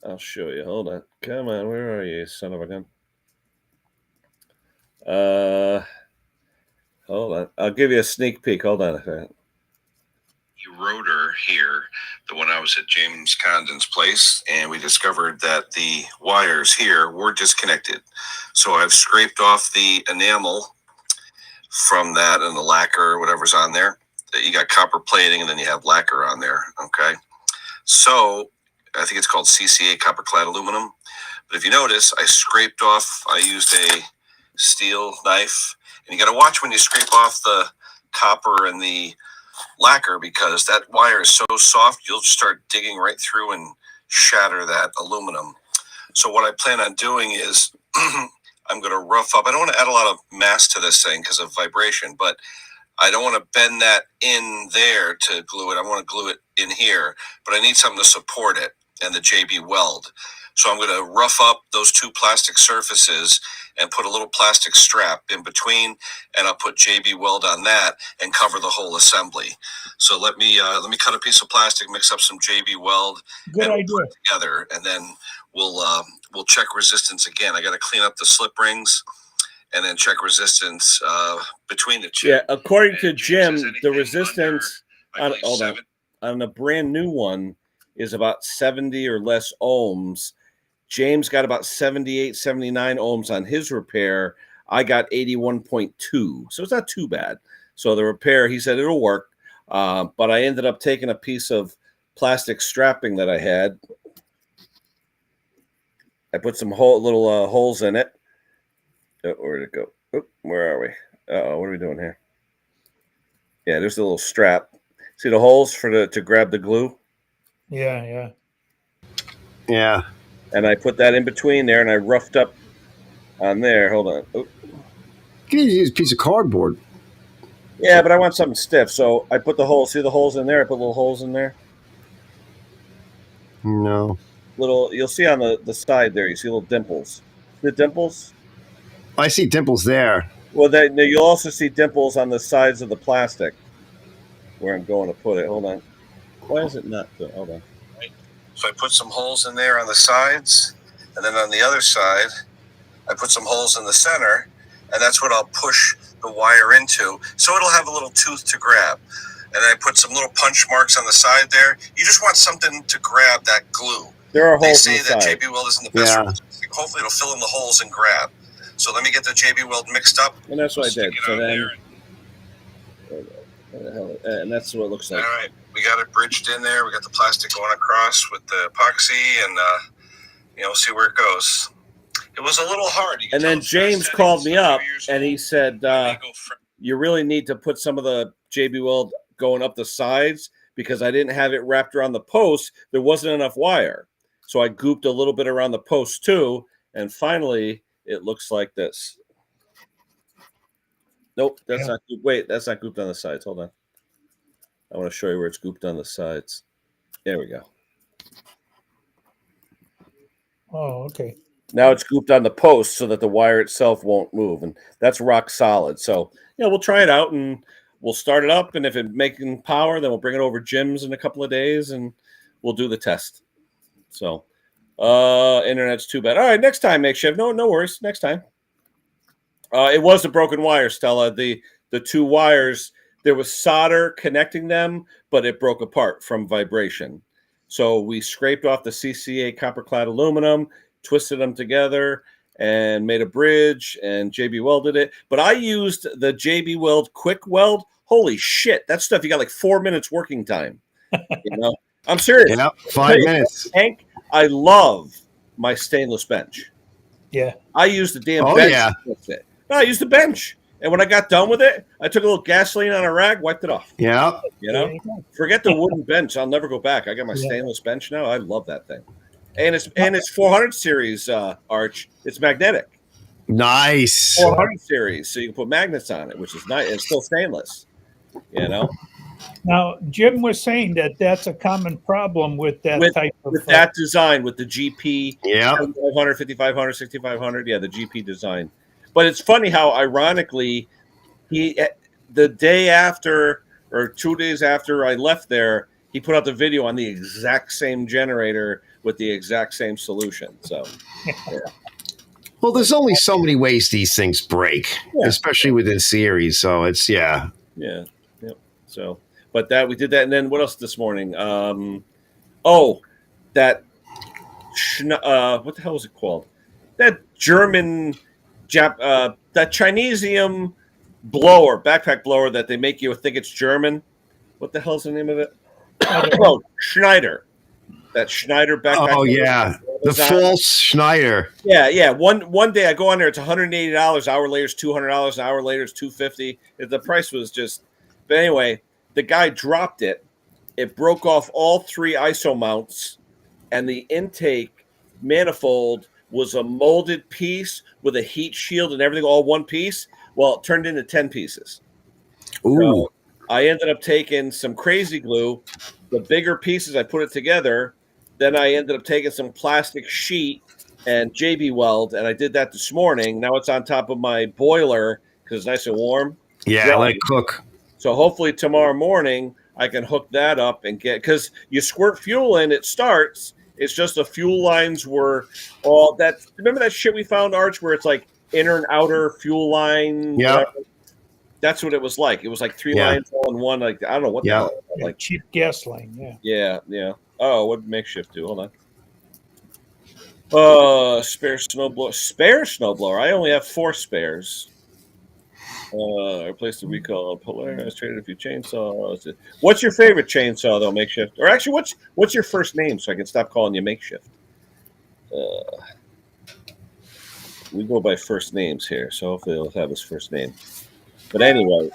I'll show you. Hold on. Come on. Where are you, son of a gun? Hold on. I'll give you a sneak peek. Hold on a second. The rotor here, the one I was at James Condon's place, and we discovered that the wires here were disconnected. So I've scraped off the enamel from that and the lacquer or whatever's on there. You got copper plating and then you have lacquer on there. Okay. So I think it's called CCA, copper clad aluminum. But if you notice, I scraped off, I used a steel knife. And you got to watch when you scrape off the copper and the lacquer because that wire is so soft, you'll start digging right through and shatter that aluminum. So what I plan on doing is I'm going to rough up. I don't want to add a lot of mass to this thing because of vibration, but I don't want to bend that in there to glue it. I want to glue it in here, but I need something to support it and the JB weld. So I'm going to rough up those two plastic surfaces and put a little plastic strap in between, and I'll put JB weld on that and cover the whole assembly. So let me cut a piece of plastic, mix up some JB weld, Good idea. Put it together, and then we'll check resistance again. I got to clean up the slip rings and then check resistance between the two. Yeah, according to Jim, the resistance on a brand new one is about 70 or less ohms. James got about 78, 79 ohms on his repair. I got 81.2. So it's not too bad. So the repair, he said it'll work. But I ended up taking a piece of plastic strapping that I had. I put some little holes in it. Where'd it go? Oh, where are we? Uh-oh, what are we doing here? Yeah, there's a little strap. See the holes to grab the glue? Yeah. And I put that in between there, and I roughed up on there. Hold on. Oh. You can use a piece of cardboard. Yeah, but I want something stiff, so I put the holes. See the holes in there? I put little holes in there. No. You'll see on the side there. You see little dimples. The dimples. I see dimples there. Well, you'll also see dimples on the sides of the plastic. Where I'm going to put it. Hold on. Why is it not? Hold on. So I put some holes in there on the sides, and then on the other side, I put some holes in the center, and that's what I'll push the wire into. So it'll have a little tooth to grab. And I put some little punch marks on the side there. You just want something to grab that glue. There are holes. They say that JB Weld isn't the best. Yeah. Hopefully it'll fill in the holes and grab. So let me get the JB Weld mixed up. And that's what I did. So then, and that's what it looks like. All right. We got it bridged in there. We got the plastic going across with the epoxy, and see where it goes. It was a little hard. And then James called me up, and he said, "You really need to put some of the JB Weld going up the sides because I didn't have it wrapped around the post. There wasn't enough wire, so I gooped a little bit around the post too. And finally, it looks like this. Nope, that's not. Wait, that's not gooped on the sides. Hold on. I want to show you where it's gooped on the sides. There we go. Oh, okay. Now it's gooped on the post so that the wire itself won't move, and that's rock solid. So we'll try it out and we'll start it up, and if it's making power, then we'll bring it over Jim's in a couple of days and we'll do the test. So internet's too bad. All right, next time, makeshift. No worries. Next time. It was a broken wire, Stella. The two wires, there was solder connecting them, but it broke apart from vibration. So we scraped off the CCA copper clad aluminum, twisted them together, and made a bridge, and JB welded it. But I used the JB Weld quick weld. Holy shit, that stuff, you got like 4 minutes working time. I'm serious. Yeah, 5 minutes. Hank, I love my stainless bench. Yeah. I used the damn bench. Yeah. No, I used the bench. And when I got done with it, I took a little gasoline on a rag, wiped it off. Yeah. Forget the wooden bench. I'll never go back. I got my stainless bench now. I love that thing. And it's 400 series, Arch. It's magnetic. Nice. 400 series. So you can put magnets on it, which is nice. It's still stainless. Now, Jim was saying that that's a common problem with that type of... With that design, with the GP, yeah, 500, 5500, 6500, the GP design. But it's funny how, ironically, the day after or 2 days after I left there, he put out the video on the exact same generator with the exact same solution. So, Well, there's only so many ways these things break, especially within series. So it's Yeah. So, but we did that, and then what else this morning? That what the hell was it called? That German, that Chinesium blower, backpack blower that they make you think it's German. What the hell's the name of it? Schneider. That Schneider backpack. Oh yeah, the false Schneider. Yeah. One day I go on there, it's $180. Hour later, it's $200. An hour later, it's $250. The price was just. But anyway, the guy dropped it. It broke off all 3 ISO mounts, and the intake manifold was a molded piece with a heat shield and everything, all one piece. Well, it turned into 10 pieces. Ooh. So I ended up taking some crazy glue, the bigger pieces, I put it together. Then I ended up taking some plastic sheet and JB Weld, and I did that this morning. Now it's on top of my boiler because it's nice and warm. Yeah, let it cook. So hopefully tomorrow morning I can hook that up and because you squirt fuel in, it starts. It's just the fuel lines were all that. Remember that shit we found, Arch, where it's like inner and outer fuel line? Yeah. That's what it was like. It was like 3 lines all in one. Like, I don't know what the hell. Like cheap gas line. Yeah. Oh, what did makeshift do? Hold on. Spare snowblower. I only have 4 spares. I replaced the recall Polaris, traded a few chainsaws. What's your favorite chainsaw though, makeshift? Or actually, what's your first name so I can stop calling you makeshift? We go by first names here, so hopefully he'll have his first name. But anyway,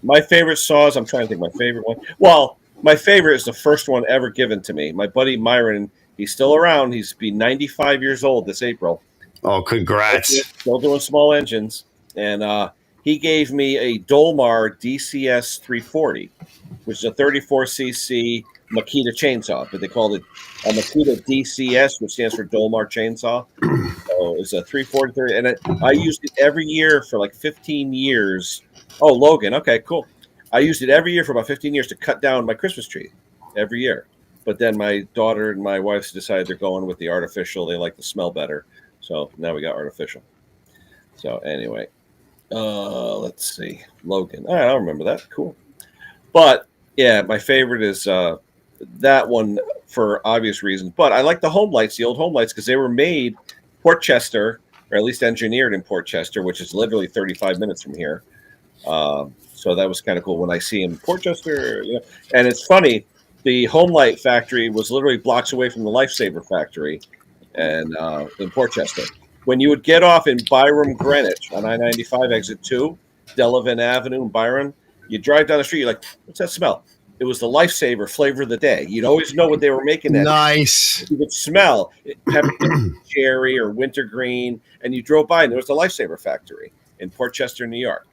my favorite saws, I'm trying to think my favorite one. Well, my favorite is the first one ever given to me. My buddy Myron, he's still around. He's be 95 years old this April. Oh, congrats. Still doing small engines. And he gave me a Dolmar DCS 340, which is a 34cc Makita chainsaw, but they called it a Makita DCS, which stands for Dolmar chainsaw. So it's a 340, and I used it every year for like 15 years. Oh, Logan. Okay, cool. I used it every year for about 15 years to cut down my Christmas tree every year. But then my daughter and my wife decided they're going with the artificial. They like the smell better. So now we got artificial. So anyway, let's see. Logan. All right, I'll remember that. Cool. But yeah, my favorite is that one for obvious reasons. But I like the home lights, the old home lights, because they were made Port Chester, or at least engineered in Port Chester, which is literally 35 minutes from here. So that was kind of cool when I see him in Port Chester. And it's funny, the home light factory was literally blocks away from the Lifesaver factory and in Port Chester. When you would get off in Byram, Greenwich on I-95 exit 2, Delavan Avenue in Byram, you drive down the street, you're like, what's that smell? It was the Lifesaver flavor of the day. You'd always know what they were making that. Nice. You could smell pepper cherry or wintergreen, and you drove by, and there was the Lifesaver factory in Port Chester, New York.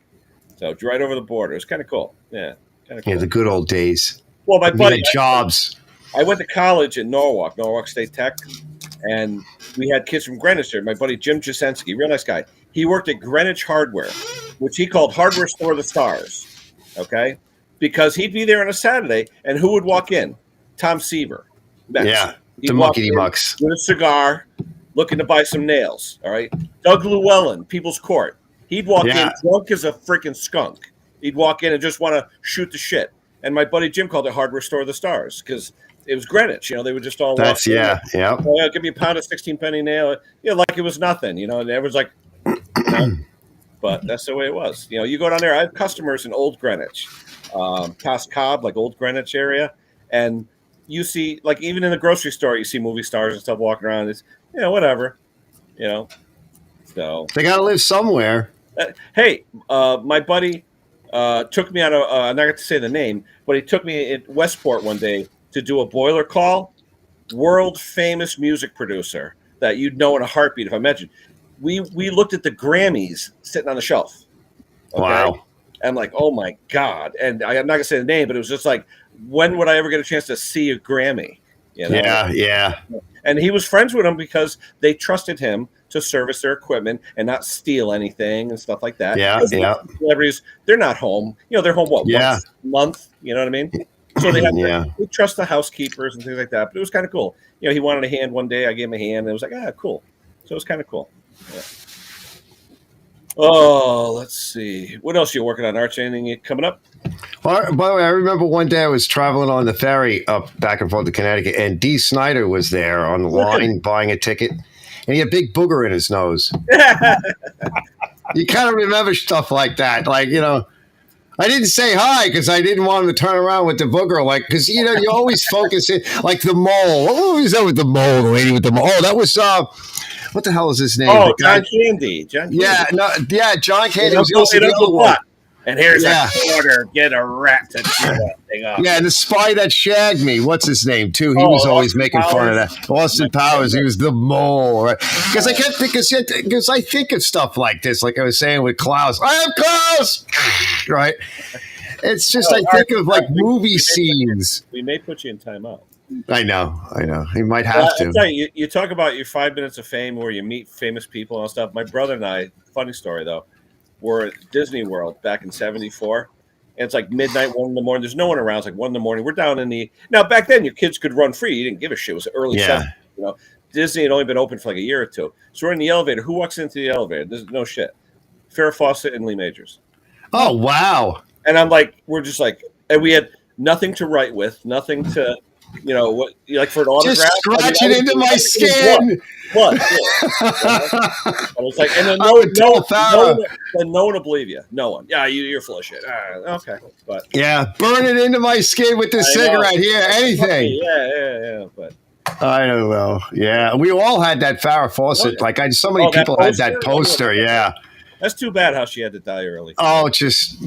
So right over the border. It was kind of cool. Yeah, kind of cool. Yeah, the good old days. Well, my buddy had jobs. I went to college in Norwalk State Tech, and we had kids from Greenwich there. My buddy Jim Jasensky, real nice guy. He worked at Greenwich Hardware, which he called Hardware Store of the Stars. Okay, because he'd be there on a Saturday, and who would walk in? Tom Seaver. Yeah, the Muckety Mucks. With a cigar, looking to buy some nails. All right. Doug Llewellyn, People's Court. He'd walk in drunk as a freaking skunk. He'd walk in and just want to shoot the shit. And my buddy Jim called it Hardware Store of the Stars because it was Greenwich. They would just all walk in. Yeah. Oh, yeah, give me a pound of 16-penny nail. Like it was nothing. And everyone's like, but that's the way it was. You go down there. I have customers in Old Greenwich, past Cobb, like Old Greenwich area, and you see, like, even in the grocery store, you see movie stars and stuff walking around. It's whatever, So they gotta live somewhere. Hey, my buddy took me on I'm not going to say the name, but he took me at Westport one day to do a boiler call. World famous music producer that you'd know in a heartbeat if I mentioned. We looked at the Grammys sitting on the shelf. Okay? Wow. And like, oh my God. And I'm not going to say the name, but it was just like, when would I ever get a chance to see a Grammy? Yeah. And he was friends with them because they trusted him to service their equipment and not steal anything and stuff like that. Yeah. Celebrities, they're not home. They're home once a month. You know what I mean? So they they trust the housekeepers and things like that. But it was kind of cool. He wanted a hand one day. I gave him a hand. And it was like, cool. So it was kind of cool. Yeah. Oh, let's see. What else are you working on, Arch? Anything coming up? Well, by the way, I remember one day I was traveling on the ferry up back and forth to Connecticut, and Dee Snider was there on the line buying a ticket, and he had a big booger in his nose. You kind of remember stuff like that. Like, I didn't say hi because I didn't want him to turn around with the booger, because you always focus in, like the mole. What was that with the mole? The lady with the mole. Oh, that was what the hell is his name? Oh, John Candy. John Candy. John Candy was also the other one. And here's a quarter. Get a rat to chew that thing up. Yeah, and the spy that shagged me. What's his name too? He was always making fun of that. Austin Powers. He was the mole, right? Because I kept thinking, because I think of stuff like this, like I was saying with Klaus. I am Klaus, right? It's just I think of like movie scenes. We may put you in timeout. I know. He might have to. Tell you, you talk about your 5 minutes of fame where you meet famous people and all stuff. My brother and I, funny story though, were at Disney World back in '74. And it's like midnight, 1 in the morning. There's no one around. It's like 1 in the morning. We're down in now back then your kids could run free. You didn't give a shit. It was early 70s, Disney had only been open for like a year or two. So we're in the elevator. Who walks into the elevator? There's no shit. Farrah Fawcett and Lee Majors. Oh, wow. And I'm like, we're just like, and we had nothing to write with, nothing to, what, like for an autograph. Just scratch it into my skin. What? I was like, and then no one will believe you. No one. Yeah, you're full of shit. Okay, but burn it into my skin with the cigarette here. Anything. Yeah. But I don't know. Yeah, we all had that Farrah Fawcett. Like so many people had that poster. Yeah. That's too bad how she had to die early. Oh, just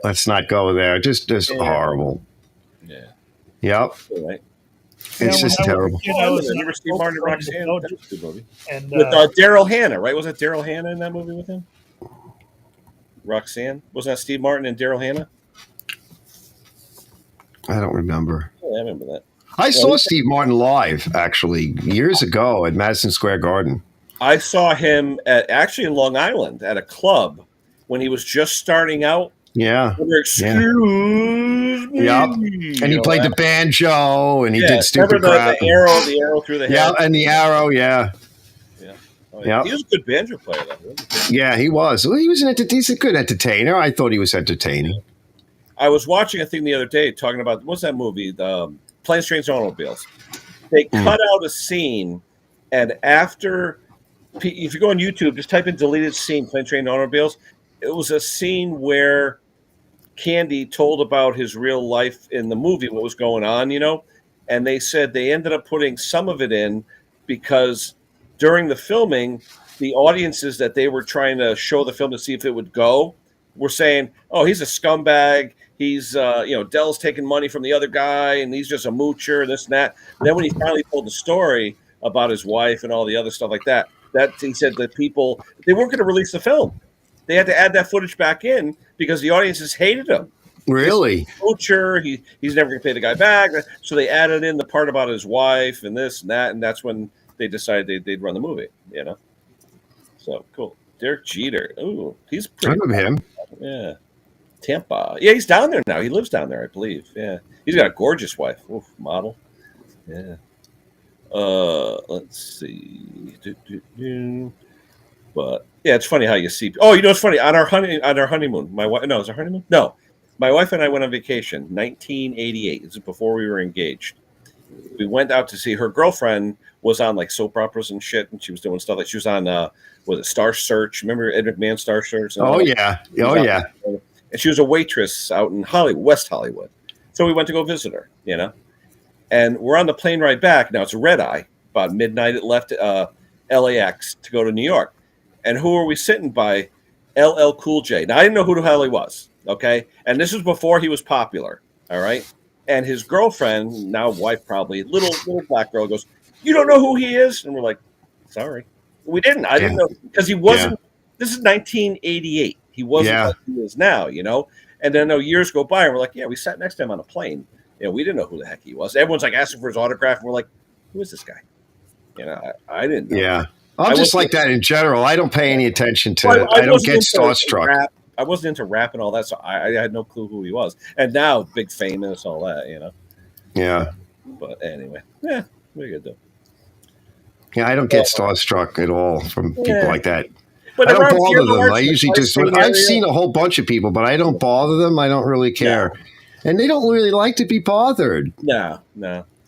let's not go there. Just horrible. Yeah. Yep. Right. It's just terrible. You ever see Martin and Roxanne? That was a good movie. And with Daryl Hannah, right? Was that Daryl Hannah in that movie with him? Roxanne? Wasn't that Steve Martin and Daryl Hannah? I don't remember. Yeah, I remember that. I saw Steve Martin live, actually, years ago at Madison Square Garden. I saw him actually in Long Island at a club when he was just starting out. Yeah. Excuse me. Yep. And he played the banjo and he did stupid crap. The arrow through the head. Yeah, and the arrow, yeah. Oh, yeah. He was a good banjo player, though. Yeah, he was. Well, he's a good entertainer. I thought he was entertaining. I was watching a thing the other day talking about, what's that movie? The Planes, Trains, and Automobiles. They cut out a scene, and after, if you go on YouTube, just type in deleted scene, Planes, Trains, and Automobiles. It was a scene where Candy told about his real life in the movie, what was going on, and they said they ended up putting some of it in because during the filming, the audiences that they were trying to show the film to see if it would go were saying, oh, he's a scumbag. he's Dell's taking money from the other guy, and he's just a moocher, this and that. Then when he finally told the story about his wife and all the other stuff like that, he said that people, they weren't going to release the film. They had to add that footage back in because the audiences hated him. Really? Moocher, he's never going to pay the guy back. So they added in the part about his wife and this and that, and that's when they decided they'd run the movie. So cool. Derek Jeter. Ooh, he's pretty. I remember him. Yeah. Tampa. Yeah, he's down there now. He lives down there, I believe. Yeah. He's got a gorgeous wife. Oof, model. Yeah. Let's see. But yeah, it's funny how you see. Oh, it's funny on our honeymoon. My wife. No, is it honeymoon? No, my wife and I went on vacation. 1988. This is before we were engaged. We went out to see her girlfriend. Was on like soap operas and shit, and she was doing stuff like she was on was it Star Search? Remember Ed McMahon Star Search? Oh yeah, yeah. And she was a waitress out in Hollywood, West Hollywood. So we went to go visit her, And we're on the plane ride back. Now it's a red eye. About midnight, it left LAX to go to New York. And who are we sitting by? LL Cool J. Now I didn't know who the hell he was. Okay, and this was before he was popular. All right, and his girlfriend, now wife probably, little black girl, goes, "You don't know who he is?" And we're like, "Sorry, we didn't. I didn't know because he wasn't." Yeah. This is 1988. He wasn't like he is now, And then years go by, and we're like, "Yeah, we sat next to him on a plane. We didn't know who the heck he was." Everyone's like asking for his autograph, and we're like, "Who is this guy?" I didn't know. Yeah, I'm just like that in general. I don't pay any attention to it. I don't get starstruck. I wasn't into rap and all that, so I had no clue who he was. And now, big famous, all that, Yeah. But anyway, yeah, what are you gonna do? Yeah, I don't get starstruck at all from people like that. But I don't bother them. I usually I've seen a whole bunch of people, but I don't bother them. I don't really care. Yeah. And they don't really like to be bothered. No.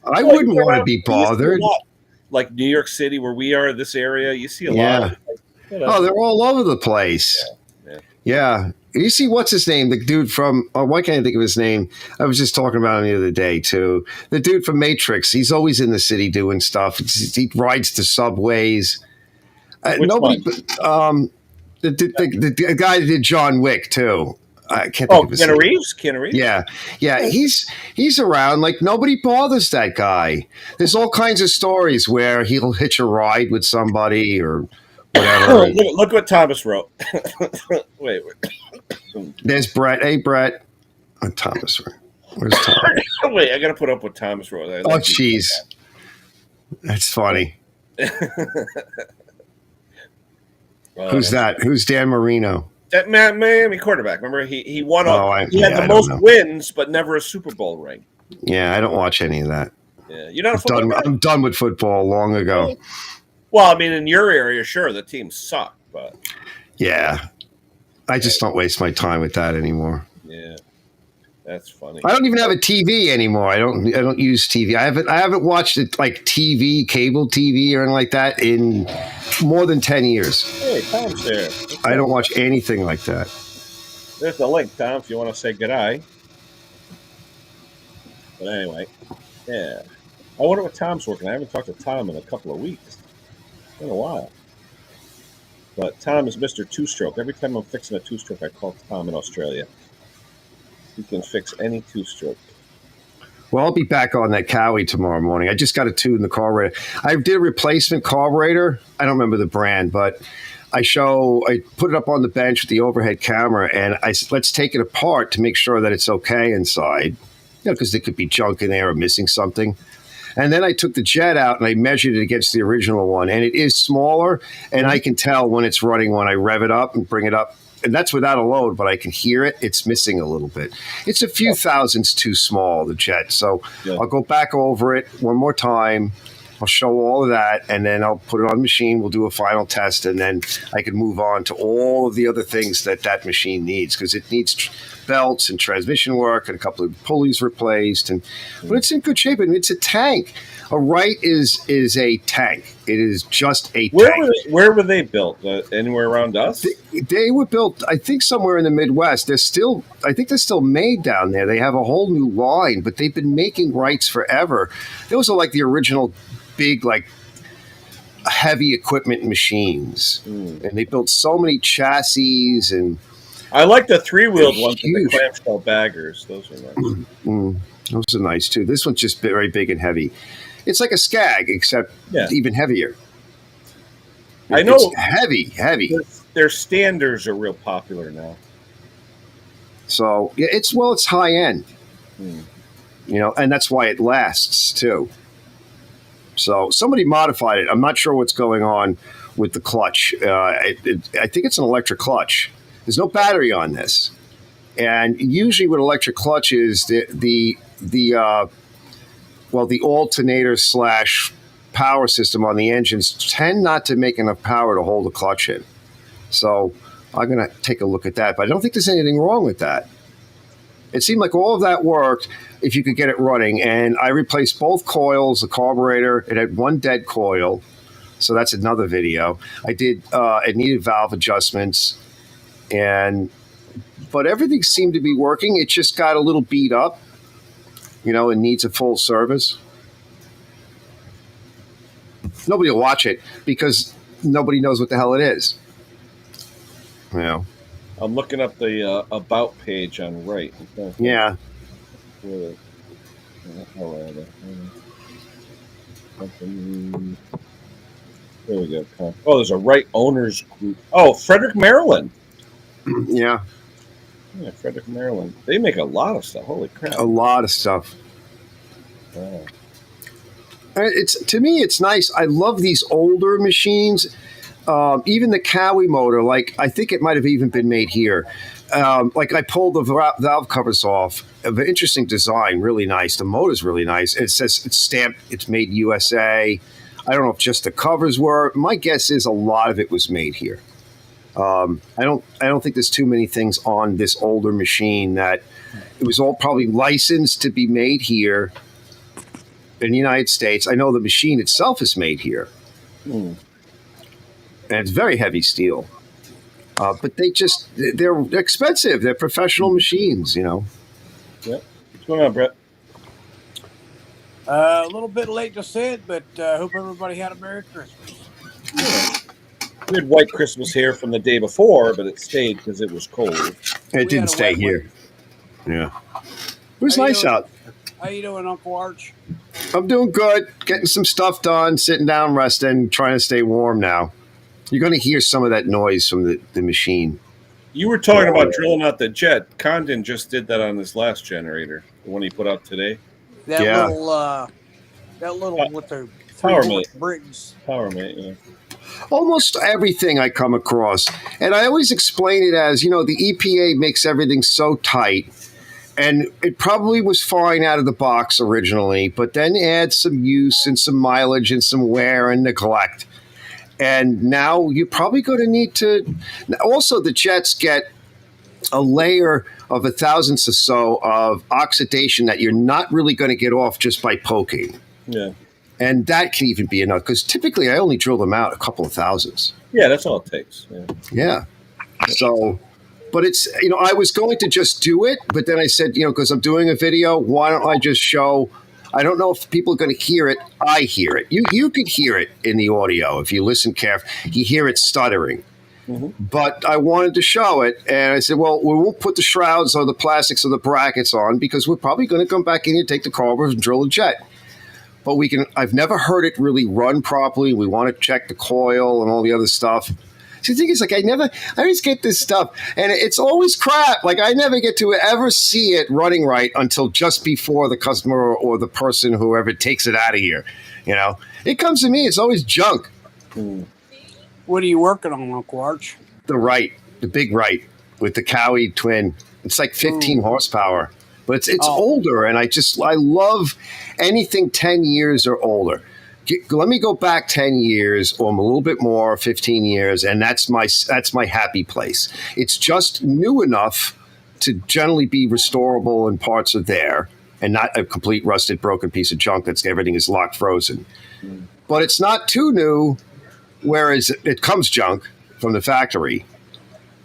I wouldn't want to be bothered. Like New York City, where we are, this area, you see a lot. Oh, they're all over the place. Yeah. You see, what's his name? The dude from, why can't I think of his name? I was just talking about him the other day, too. The dude from Matrix. He's always in the city doing stuff. He rides the subways. Nobody, the guy that did John Wick, too. I can't think of his name. Keanu Reeves? Yeah. He's around. Like, nobody bothers that guy. There's all kinds of stories where he'll hitch a ride with somebody or whatever. Look what Thomas wrote. Wait. There's Brett. Hey, Brett. Thomas. Where's Thomas? Wait, I got to put up what Thomas wrote. Oh, jeez. That's funny. Who's that? Who's Dan Marino? That Miami quarterback. Remember, he won. He had the most wins, but never a Super Bowl ring. Yeah, I don't watch any of that. Yeah, you're not a football guy? I'm done with football long ago. Well, I mean, in your area, sure, the teams suck, but yeah, I just don't waste my time with that anymore. Yeah, that's funny. I don't even have a TV anymore. I don't use TV. I haven't watched it like TV, cable TV, or anything like that in more than 10 years. Hey, Tom's there. I don't watch anything like that. There's the link, Tom, if you want to say goodbye. But anyway, yeah. I wonder what Tom's working. I haven't talked to Tom in a couple of weeks. It's been a while. But Tom is Mr. Two-Stroke. Every time I'm fixing a two-stroke, I call Tom in Australia. He can fix any two-stroke. Well, I'll be back on that Cowie tomorrow morning. I just got a tune in the carburetor. I did a replacement carburetor. I don't remember the brand, but I put it up on the bench with the overhead camera, and I said, let's take it apart to make sure that it's okay inside, because there could be junk in there or missing something. And then I took the jet out and I measured it against the original one, and it is smaller, and I can tell when it's running when I rev it up and bring it up. And that's without a load, but I can hear it. It's missing a little bit. It's a few thousandths too small, the jet. So I'll go back over it one more time. I'll show all of that, and then I'll put it on the machine. We'll do a final test, and then I can move on to all of the other things that machine needs, because it needs belts and transmission work and a couple of pulleys replaced. But it's in good shape. I mean, it's a tank. A Wright is a tank. It is just a tank. Where were they built? Anywhere around us? They were built, I think, somewhere in the Midwest. I think they're still made down there. They have a whole new line, but they've been making Wrights forever. Those are like the original big, like, heavy equipment machines. And they built so many chassis, and I like the 3-wheeled They're ones with the huge. clamshell baggers. Those are nice. Those are nice too. This one's just very big and heavy. It's like a Skag, except even heavier. I It's know heavy. their standers are real popular now. So yeah, it's high end, and that's why it lasts too. So somebody modified it. I'm not sure what's going on with the clutch. I think it's an electric clutch. There's no battery on this, and usually with electric clutches, the alternator / power system on the engines tend not to make enough power to hold the clutch in. So I'm going to take a look at that, but I don't think there's anything wrong with that. It seemed like all of that worked if you could get it running, and I replaced both coils, the carburetor. It had one dead coil, so that's another video. I did. It needed valve adjustments, but everything seemed to be working. It just got a little beat up, and needs a full service. Nobody will watch it because nobody knows what the hell it is. I'm looking up the about page on right. Yeah. There we go. Oh, there's a right owners group. Oh, Frederick, Maryland. Yeah. Yeah, Frederick, Maryland. They make a lot of stuff. Holy crap. A lot of stuff. Wow. To me, it's nice. I love these older machines. Even the Cowie motor, I think it might have even been made here. I pulled the valve covers off. An interesting design, really nice. The motor's really nice. It says it's stamped. It's made USA. I don't know if just the covers were. My guess is a lot of it was made here. I don't think there's too many things on this older machine that it was all probably licensed to be made here in the United States. I know the machine itself is made here. And it's very heavy steel. But they're expensive. They're professional machines, Yep. What's going on, Brett? A little bit late to say it, but hope everybody had a Merry Christmas. Yeah. We had White Christmas here from the day before, but it stayed because it was cold. It didn't stay here. Yeah. It was nice out. How you doing, Uncle Arch? I'm doing good. Getting some stuff done, sitting down, resting, trying to stay warm now. You're going to hear some of that noise from the machine. You were talking about drilling out the jet. Condon just did that on his last generator, the one he put out today. That little with the PowerMate bricks. PowerMate, yeah. Almost everything I come across, and I always explain it as, the EPA makes everything so tight, and it probably was fine out of the box originally, but then add some use and some mileage and some wear and neglect. And now you're probably going to need to. Also, the jets get a layer of a thousandth or so of oxidation that you're not really going to get off just by poking. Yeah. And that can even be enough, because typically I only drill them out a couple of thousandths. Yeah, that's all it takes. Yeah. So, but it's, I was going to just do it, but then I said, because I'm doing a video, why don't I just show. I don't know if people are going to hear it. I hear it. You could hear it in the audio if you listen carefully. You hear it stuttering. Mm-hmm. But I wanted to show it, and I said, well, we won't put the shrouds or the plastics or the brackets on because we're probably going to come back in and take the carburetor and drill a jet. But we can. I've never heard it really run properly. We want to check the coil and all the other stuff. So the thing is, I always get this stuff, and it's always crap. I never get to ever see it running right until just before the customer or the person, whoever takes it out of here. It comes to me, it's always junk. What are you working on, Uncle Arch? The big right with the Cowie twin. It's like 15 horsepower, but it's older, and I love anything 10 years or older. Let me go back 10 years or a little bit more, 15 years, and that's my happy place. It's just new enough to generally be restorable and parts are there, and not a complete rusted, broken piece of junk that's everything is locked frozen. But it's not too new, whereas it comes junk from the factory.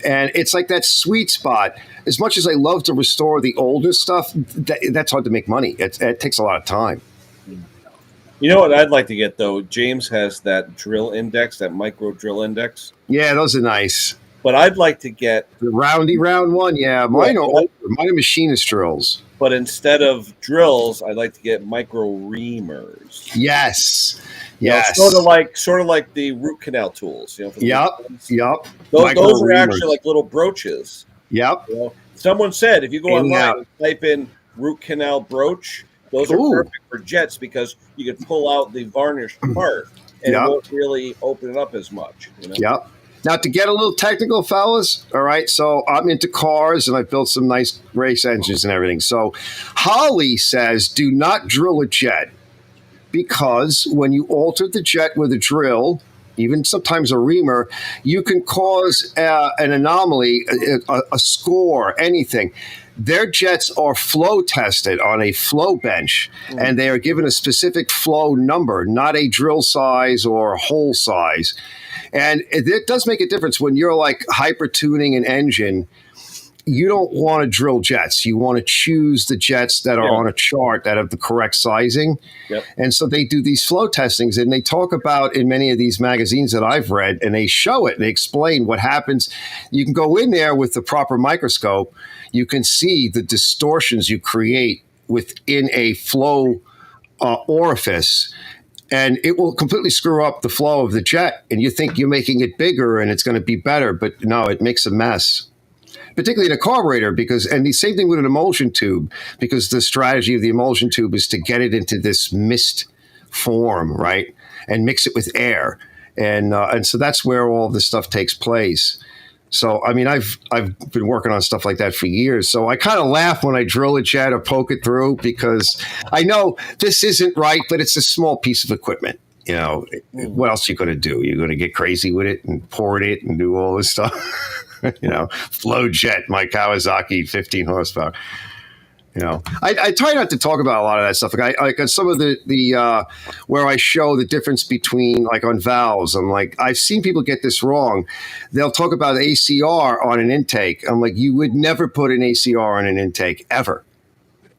And it's like that sweet spot. As much as I love to restore the older stuff, that's hard to make money. It takes a lot of time. You know what I'd like to get, though? James has that drill index, that micro drill index. Yeah, those are nice. But I'd like to get The roundy round one. Yeah, mine are older. Mine are machinist drills. But instead of drills, I'd like to get micro reamers. Yes. You know, Yes. sort of like the root canal tools. You know, for the Yep. Those are actually like little brooches. Yep. You know, someone said if you go online and type in root canal brooch, those are perfect for jets because you could pull out the varnished part and it won't really open it up as much. You know? Yep. Now, to get a little technical, fellas, all right, so I'm into cars and I built some nice race engines and everything. So Holly says do not drill a jet because when you alter the jet with a drill, even sometimes a reamer, you can cause an anomaly, a score, anything. Their jets are flow tested on a flow bench, and they are given a specific flow number, not a drill size or hole size. And it does make a difference when you're like hyper tuning an engine. You don't want to drill jets. You want to choose the jets that are on a chart that have the correct sizing. Yep. And so they do these flow testings, and they talk about in many of these magazines that I've read, and they show it. They explain what happens. You can go in there with the proper microscope. You can see the distortions you create within a flow orifice. And it will completely screw up the flow of the jet. And you think you're making it bigger and it's going to be better. But no, it makes a mess, particularly in a carburetor. And the same thing with an emulsion tube, because the strategy of the emulsion tube is to get it into this mist form, right? And mix it with air. And so that's where all this stuff takes place. So, I mean, I've been working on stuff like that for years. So I kind of laugh when I drill a jet or poke it through because I know this isn't right, but it's a small piece of equipment. You know, what else are you going to do? You're going to get crazy with it and pour it and do all this stuff. You know, flow jet, my Kawasaki, 15 horsepower. You know, I try not to talk about a lot of that stuff. Like some of the where I show the difference between like on valves. I'm like, I've seen people get this wrong. They'll talk about ACR on an intake. I'm like, you would never put an ACR on an intake ever.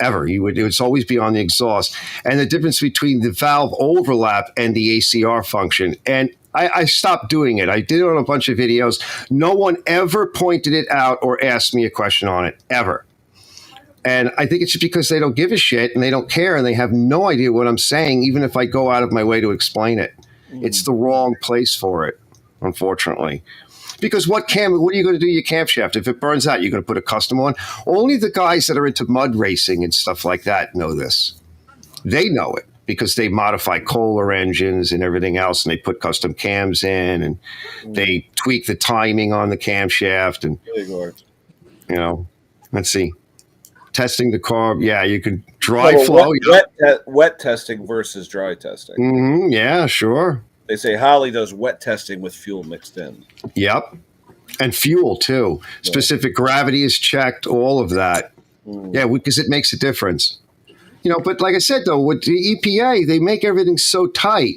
It would always be on the exhaust. And the difference between the valve overlap and the ACR function. And I stopped doing it. I did it on a bunch of videos. No one ever pointed it out or asked me a question on it, ever. And I think it's just because they don't give a shit and they don't care and they have no idea what I'm saying, even if I go out of my way to explain it. It's the wrong place for it, unfortunately. Because what are you going to do to your camshaft? If it burns out, you're going to put a custom on? Only the guys that are into mud racing and stuff like that know this. They know it because they modify Kohler engines and everything else, and they put custom cams in, and they tweak the timing on the camshaft. And, you know, let's see. Testing the carb, you can dry flow. Wet testing versus dry testing. Yeah, sure. They say Holly does wet testing with fuel mixed in. Yep. And fuel, too. Yeah. Specific gravity is checked, all of that. Yeah, because it makes a difference. You know, but like I said, though, with the EPA, they make everything so tight,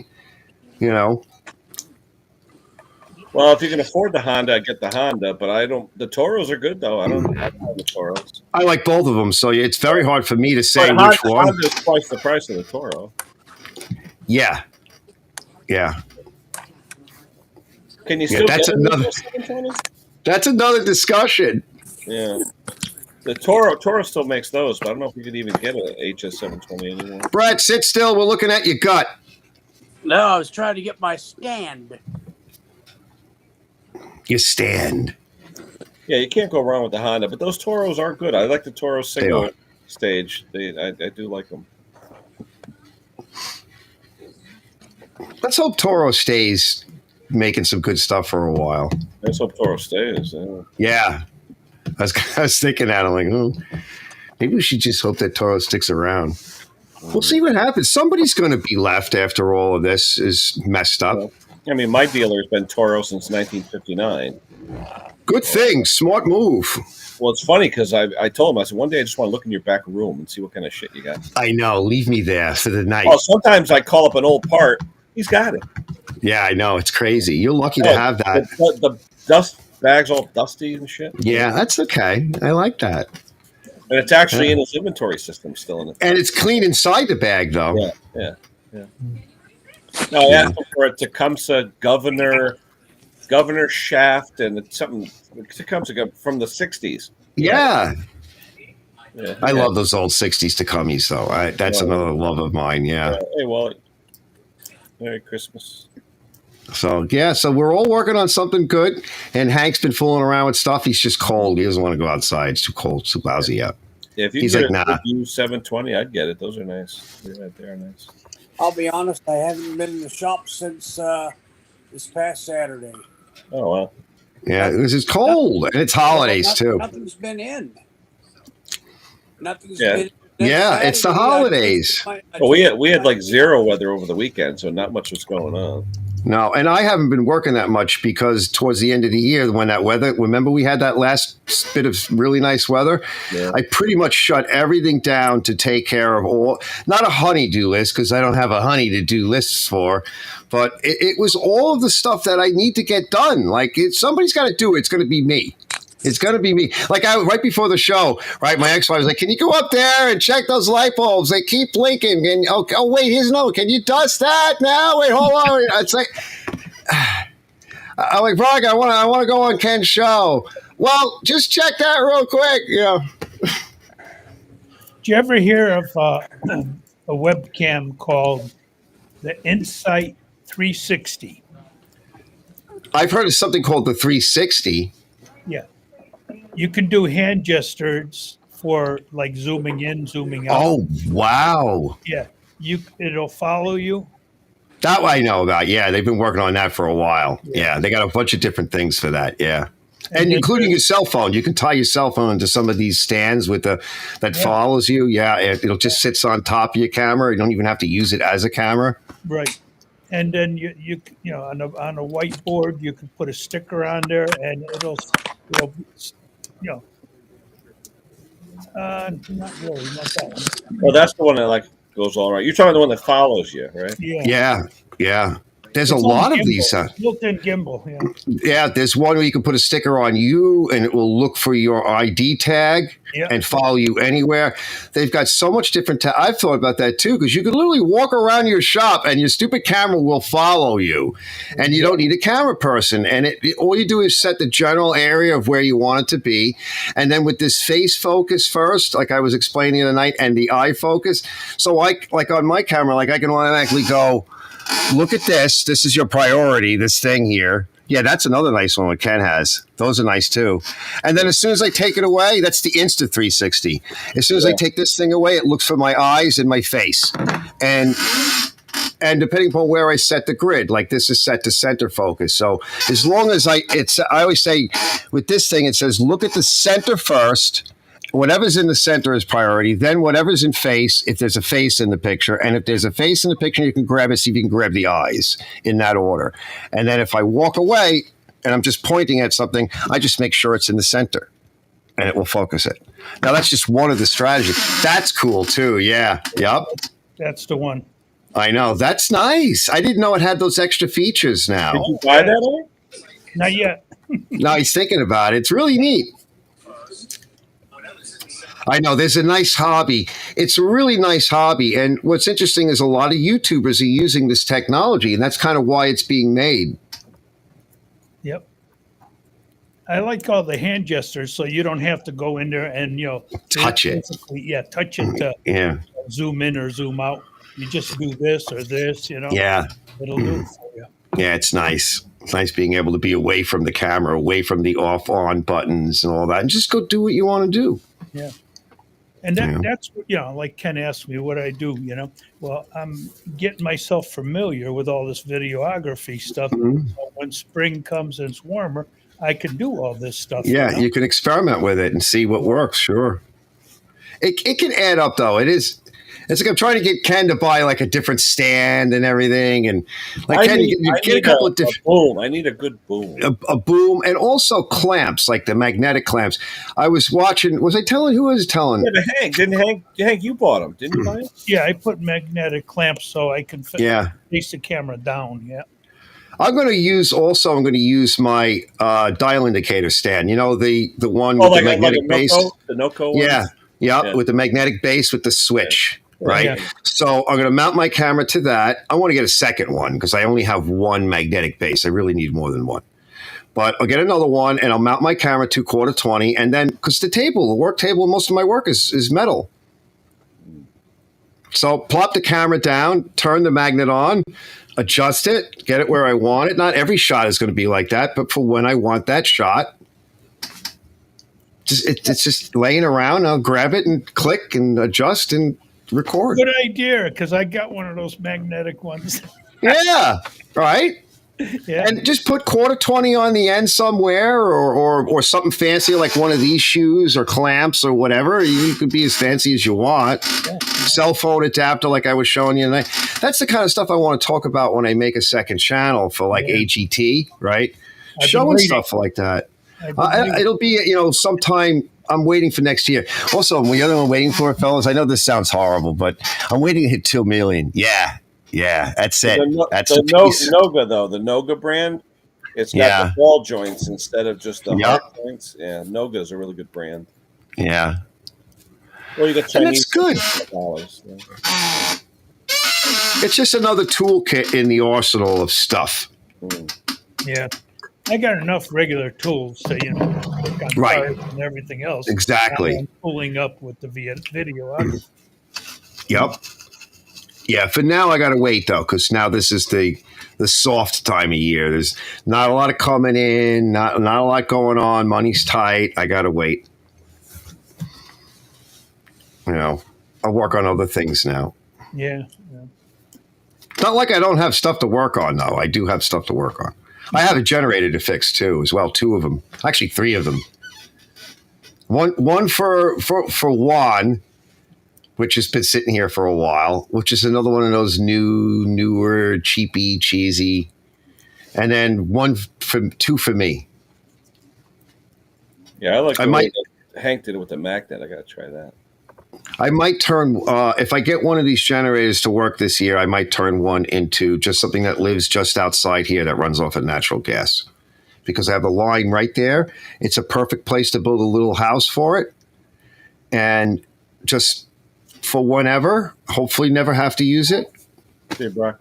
you know. Well, if you can afford the Honda, get the Honda. But the Toros are good, though. I don't have the Toros. I like both of them, so it's very hard for me to say which one. Honda is twice the price of the Toro. Yeah. Can you still get That's another discussion. Yeah. The Toro still makes those, but I don't know if you could even get an HS720 anymore. Brett, sit still. We're looking at your gut. No, I was trying to get my stand. Your stand. Yeah, you can't go wrong with the Honda, but those Toros are good. I like the Toro single stage. I do like them. Let's hope Toro stays making some good stuff for a while. Let's hope Toro stays. Yeah. I was thinking that. I'm like, maybe we should just hope that Toro sticks around. We'll see what happens. Somebody's going to be left after all of this is messed up. I mean, my dealer's been Toro since 1959. Good thing. Smart move. Well, it's funny because I told him, I said, one day I just want to look in your back room and see what kind of shit you got. I know. Leave me there for the night. Oh, sometimes I call up an old part. He's got it. Yeah, I know. It's crazy. You're lucky to have that. The dust bag's all dusty and shit. Yeah, that's okay. I like that. And it's actually in his inventory system still in it. And it's clean inside the bag, though. Yeah. No, I asked him for a Tecumseh Governor governor shaft, and it's something. It comes from the '60s. Yeah. Yeah. I love those old 60s Takumis, though. That's another love of mine, yeah. Hey, well, Merry Christmas. So, yeah, so we're all working on something good, and Hank's been fooling around with stuff. He's just cold. He doesn't want to go outside. It's too cold, too lousy out. Yeah, if you He's get like, a nah. U720, I'd get it. Those are nice. They are nice. I'll be honest, I haven't been in the shop since this past Saturday. Oh, well. Yeah, because it's cold, and it's holidays, too. Nothing's been in. Nothing's Yeah. been. Yeah, it's the holidays. Well, we had like zero weather over the weekend, so not much was going on. No, and I haven't been working that much because towards the end of the year, when that weather, remember we had that last bit of really nice weather? Yeah. I pretty much shut everything down to take care of all, not a honey-do list because I don't have a honey to do lists for, but it was all of the stuff that I need to get done. Like, if somebody's got to do it, it's going to be me. It's going to be me. Like, right before the show, right, my ex-wife was like, can you go up there and check those light bulbs? They keep blinking. And, oh wait, here's another. Can you dust that now? Wait, hold on. It's like, I'm like, Brock, I want to go on Ken's show. Well, just check that real quick. Did you ever hear of a webcam called the Insight 360? I've heard of something called the 360. Yeah. You can do hand gestures for like zooming in, zooming out. Oh, wow. Yeah. It'll follow you. That I know about. Yeah, they've been working on that for a while. Yeah, they got a bunch of different things for that. Yeah. And including your cell phone. You can tie your cell phone into some of these stands that follows you. Yeah, it'll just sits on top of your camera. You don't even have to use it as a camera. Right. And then you know on a whiteboard you can put a sticker on there and it'll not really, not that one. Well, that's the one that like goes all right. You're talking the one that follows you, right? Yeah. There's It's a lot on of these. Built-in gimbal. Yeah. Yeah, there's one where you can put a sticker on you and it will look for your ID tag and follow you anywhere. They've got so much different. I've thought about that too, because you can literally walk around your shop and your stupid camera will follow you, and you don't need a camera person. And all you do is set the general area of where you want it to be, and then with this face focus first, like I was explaining the night, and the eye focus. So like on my camera, like I can automatically go, look at this. This is your priority, this thing here. Yeah, that's another nice one what Ken has. Those are nice too. And then as soon as I take it away, that's the Insta 360. As soon as I take this thing away, it looks for my eyes and my face. And depending upon where I set the grid, like this is set to center focus. So as long as I always say with this thing, it says, look at the center first. Whatever's in the center is priority. Then whatever's in face, if there's a face in the picture. And if there's a face in the picture, you can grab it, see if you can grab the eyes in that order. And then if I walk away and I'm just pointing at something, I just make sure it's in the center and it will focus it. Now, that's just one of the strategies. That's cool, too. Yeah. Yep. That's the one. I know. That's nice. I didn't know it had those extra features now. Did you buy that one? Not yet. No, he's thinking about it. It's really neat. I know there's a nice hobby. It's a really nice hobby. And what's interesting is a lot of YouTubers are using this technology, and that's kind of why it's being made. Yep. I like all the hand gestures, so you don't have to go in there and, touch it. Yeah, touch it to zoom in or zoom out. You just do this or this, Yeah. It'll do it for you. Yeah, it's nice. It's nice being able to be away from the camera, away from the off-on buttons and all that, and just go do what you want to do. Yeah. And that's, like Ken asked me what I do, Well, I'm getting myself familiar with all this videography stuff. Mm-hmm. So when spring comes and it's warmer, I can do all this stuff. Yeah, you can experiment with it and see what works, sure. It can add up, though. It's like I'm trying to get Ken to buy like a different stand and everything, and like Ken, you get a couple of different boom. I need a good boom, a boom, and also clamps, like the magnetic clamps. I was watching. Was I telling? Who was telling? Yeah, Hank. Didn't Hank? You bought them, didn't you buy them? Yeah, I put magnetic clamps so I can face the camera down. Yeah. I'm going to use my dial indicator stand. The one with the magnetic base. The Noco ones? Yeah, with the magnetic base with the switch. Right. Yeah. So I'm going to mount my camera to that. I want to get a second one because I only have one magnetic base. I really need more than one. But I'll get another one and I'll mount my camera to 1/4-20. And then, because the work table, most of my work is metal. So plop the camera down, turn the magnet on, adjust it, get it where I want it. Not every shot is going to be like that, but for when I want that shot, it's just laying around. I'll grab it and click and adjust and record. Good idea, because I got one of those magnetic ones. Yeah, right? Yeah. And just put 1/4-20 on the end somewhere, or something fancy like one of these shoes or clamps or whatever. You could be as fancy as you want. Cell phone adapter like I was showing you tonight. That's the kind of stuff I want to talk about when I make a second channel for like AGT, right? Showing stuff like that. It'll be, sometime. I'm waiting for next year. Also, the other one I'm waiting for, fellas, I know this sounds horrible, but I'm waiting to hit 2 million. Yeah, that's it. That's the piece. Noga, though, the Noga brand, it's got the ball joints instead of just the hard joints. Yeah, Noga is a really good brand. Yeah. Well, you got Chinese. And that's good. Yeah. It's just another toolkit in the arsenal of stuff. Yeah. I got enough regular tools to, work on cars and everything else. Exactly. I'm pulling up with the video audio. Yep. Yeah, for now I got to wait though, because now this is the soft time of year. There's not a lot of coming in, not a lot going on. Money's tight. I got to wait. I'll work on other things now. Yeah. Not like I don't have stuff to work on though. I do have stuff to work on. I have a generator to fix too, as well. 2 of them, actually 3 of them. One for Juan, which has been sitting here for a while, which is another one of those newer, cheapy, cheesy. And then 2 for me. Yeah, I like the way that Hank did it with the magnet. I got to try that. I might turn, if I get one of these generators to work this year, I might turn one into just something that lives just outside here that runs off of natural gas. Because I have a line right there. It's a perfect place to build a little house for it. And just for whenever, hopefully never have to use it. See you, bro.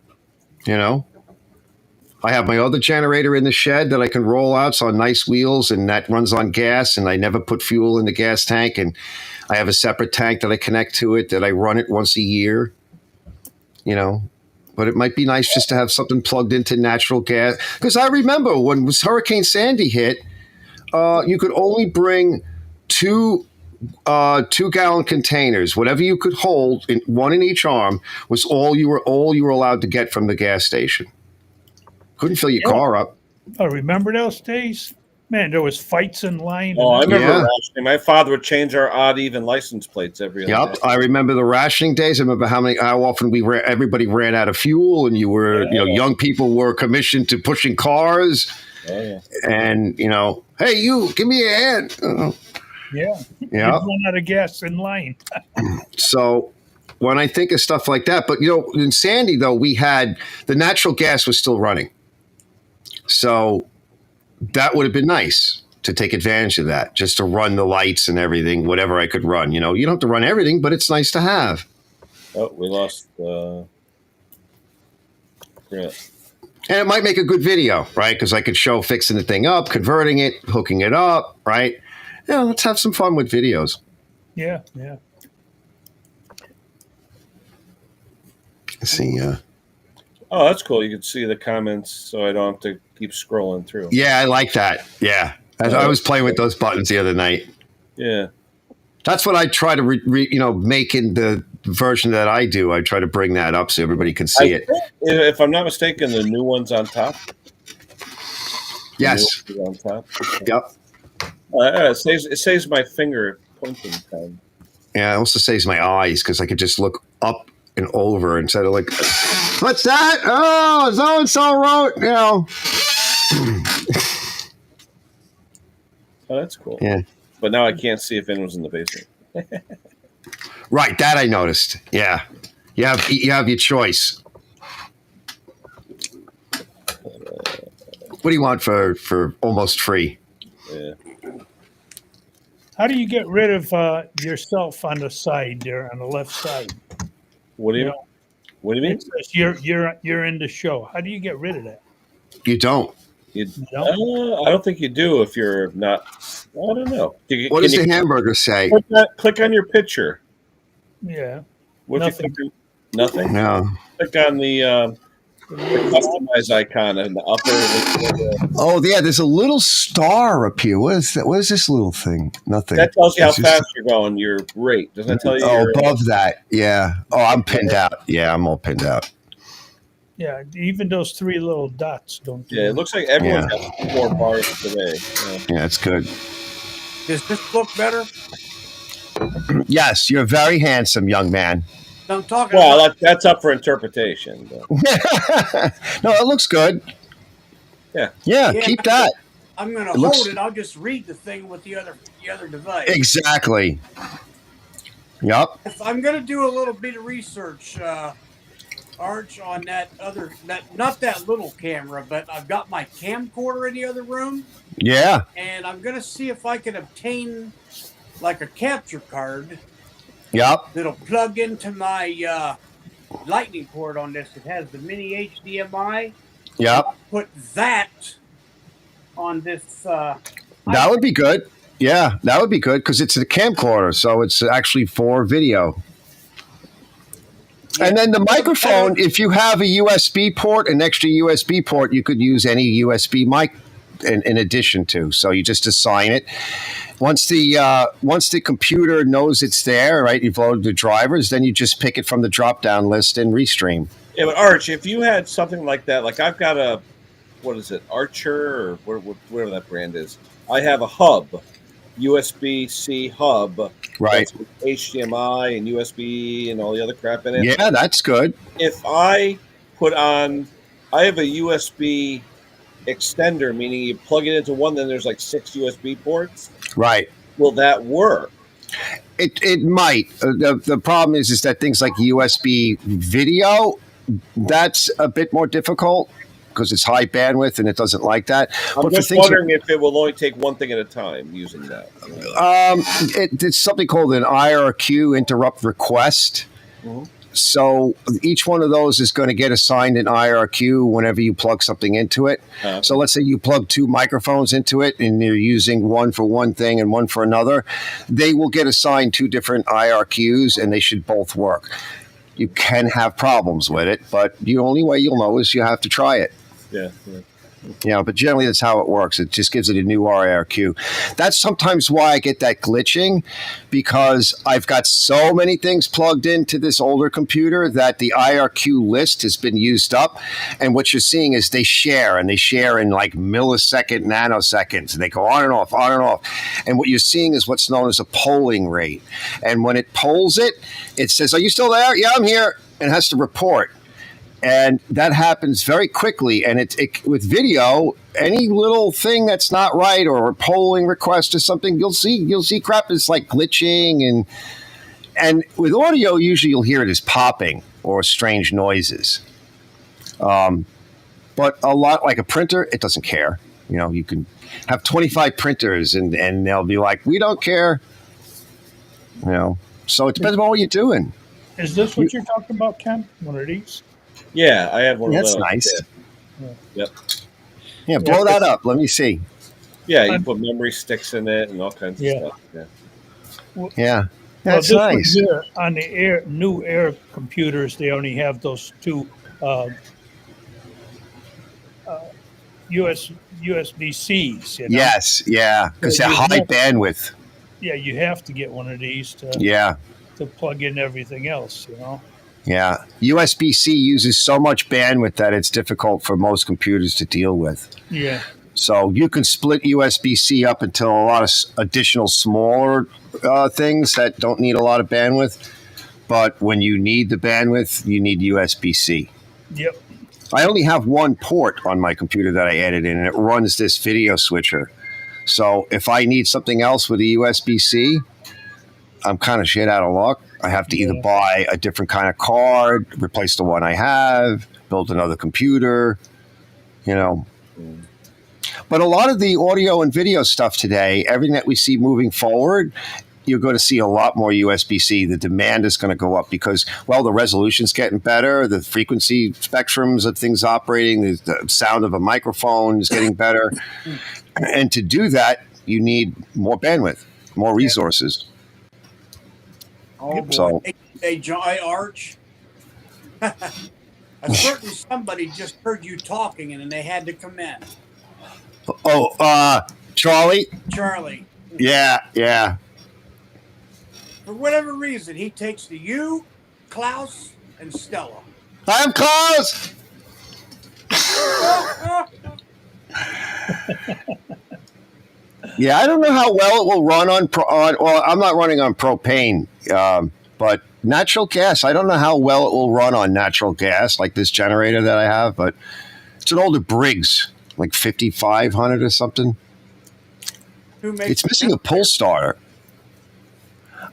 I have my other generator in the shed that I can roll out. It's on nice wheels and that runs on gas, and I never put fuel in the gas tank. And I have a separate tank that I connect to it that I run it once a year, but it might be nice just to have something plugged into natural gas. Because I remember when Hurricane Sandy hit, you could only bring 2 2-gallon containers, whatever you could hold, one in each arm, was all you were allowed to get from the gas station. Couldn't fill your car up. Oh, remember those days? Man, there was fights in line. Oh, I remember rationing. My father would change our odd even license plates every other day. I remember the rationing days. I remember how often everybody ran out of fuel, and young people were commissioned to pushing cars. Oh, yeah. And hey, you give me a hand. Yeah. Run out of gas in line. So when I think of stuff like that, but in Sandy though, we had the natural gas was still running, so that would have been nice to take advantage of that, just to run the lights and everything, whatever I could run. You don't have to run everything, but it's nice to have. Oh, we lost. Yeah. And it might make a good video, right? Because I could show fixing the thing up, converting it, hooking it up, right? Let's have some fun with videos. Yeah. Let's see. Oh, that's cool. You can see the comments, so I don't have to keep scrolling through. Yeah, I like that. Yeah. I was playing with those buttons the other night. Yeah. That's what I try to make in the version that I do. I try to bring that up so everybody can see it. If I'm not mistaken, the new one's on top. Yes. On top. Yep. It saves my finger pointing time. Yeah, it also saves my eyes because I could just look up and over instead of like, what's that? Oh, so and so wrote, Oh, that's cool. Yeah. But now I can't see if anyone's in the basement. Right, that I noticed. Yeah. You have your choice. What do you want for almost free? Yeah. How do you get rid of yourself on the side there, on the left side? What do you mean? It says you're in the show. How do you get rid of that? You don't. You, You know? I don't think you do if you're not. I don't know. What does the hamburger say? Click on your picture? Yeah. What if you Nothing. click on nothing? No. Click on the customize icon in the upper. Oh, yeah. There's a little star up here. What is that? What is this little thing? Nothing. That tells you how It's just- fast you're going. Your rate. Doesn't that tell you? Oh, Your, above that. Yeah. Oh, I'm pinned out. Yeah, I'm all pinned out. Yeah, even those three little dots don't do yeah, it looks like everyone's Yeah. got 4 bars today. Yeah, it's good. Does this look better? Yes, you're very handsome, young man. I'm talking Well, about. that's up for interpretation. But. No, it looks good. Yeah. Yeah, Yeah, keep that. I'm going to It hold looks- it. I'll just read the thing with the other device. Exactly. Yep. If I'm going to do a little bit of research, Arch, on not that little camera, but I've got my camcorder in the other room, Yeah. and I'm going to see if I can obtain like a capture card Yep. that'll plug into my lightning port on this. It has the mini HDMI. Yep. Put that on this. That would be good. Yeah, that would be good because it's a camcorder, so it's actually for video. And then the microphone, if you have a USB port, an extra USB port, you could use any USB mic in addition to. So you just assign it. Once the computer knows it's there, right? You've loaded the drivers, then you just pick it from the drop-down list and restream. Yeah, but Arch, if you had something like that, like I've got a, what is it, Archer or whatever that brand is. I have a hub, USB-C hub, Right. HDMI and USB and all the other crap in it. Yeah, that's good. If I put on, I have a USB extender, meaning you plug it into one, then there's like 6 USB ports. Right. Will that work? It might. The problem is that things like USB video, that's a bit more difficult because it's high bandwidth and it doesn't like that. I'm just wondering if it will only take one thing at a time using that. It's something called an IRQ, interrupt request. Mm-hmm. So each one of those is going to get assigned an IRQ whenever you plug something into it. So let's say you plug 2 microphones into it and you're using one for one thing and one for another. They will get assigned 2 different IRQs and they should both work. You can have problems with it, but the only way you'll know is you have to try it. Yeah. But generally that's how it works. It just gives it a new IRQ. That's sometimes why I get that glitching, because I've got so many things plugged into this older computer that the IRQ list has been used up. And what you're seeing is they share in like millisecond, nanoseconds, and they go on and off, on and off. And what you're seeing is what's known as a polling rate. And when it polls it, it says, "Are you still there?" "Yeah, I'm here." And it has to report. And that happens very quickly. And it with video, any little thing that's not right or a polling request or something, you'll see crap is like glitching. And with audio, usually you'll hear it as popping or strange noises. But a lot like a printer, it doesn't care. You can have 25 printers and they'll be like, "We don't care." So it depends on what you're doing. Is this what you're talking about, Ken? One of these? Yeah, I have one of those. That's nice. Yeah. Yep. Yeah, blow that up. Let me see. Yeah, you put memory sticks in it and all kinds of stuff. Yeah. Yeah. Well, That's this nice. one here, on the new Air computers, they only have those 2 USB-Cs. Yes, yeah, because they're high bandwidth. Yeah, you have to get one of these to plug in everything else. Yeah, USB-C uses so much bandwidth that it's difficult for most computers to deal with. Yeah. So you can split USB-C up into a lot of additional smaller things that don't need a lot of bandwidth. But when you need the bandwidth, you need USB-C. Yep. I only have one port on my computer that I added in, and it runs this video switcher. So if I need something else with a USB-C, I'm kind of shit out of luck. I have to either buy a different kind of card, replace the one I have, build another computer, But a lot of the audio and video stuff today, everything that we see moving forward, you're going to see a lot more USB-C. The demand is going to go up because, well, the resolution's getting better, the frequency spectrums of things operating, the sound of a microphone is getting better. And to do that, you need more bandwidth, more resources. Oh boy. So- Hey, Arch. A certain somebody just heard you talking and they had to come in. Oh, Charlie? Charlie. Yeah. For whatever reason, he takes to you, Klaus, and Stella. I'm close! Yeah, I don't know how well it will run on well, I'm not running on propane, but natural gas, I don't know how well it will run on natural gas, like this generator that I have, but it's an older Briggs, like 5500 or something. It's missing a pull starter.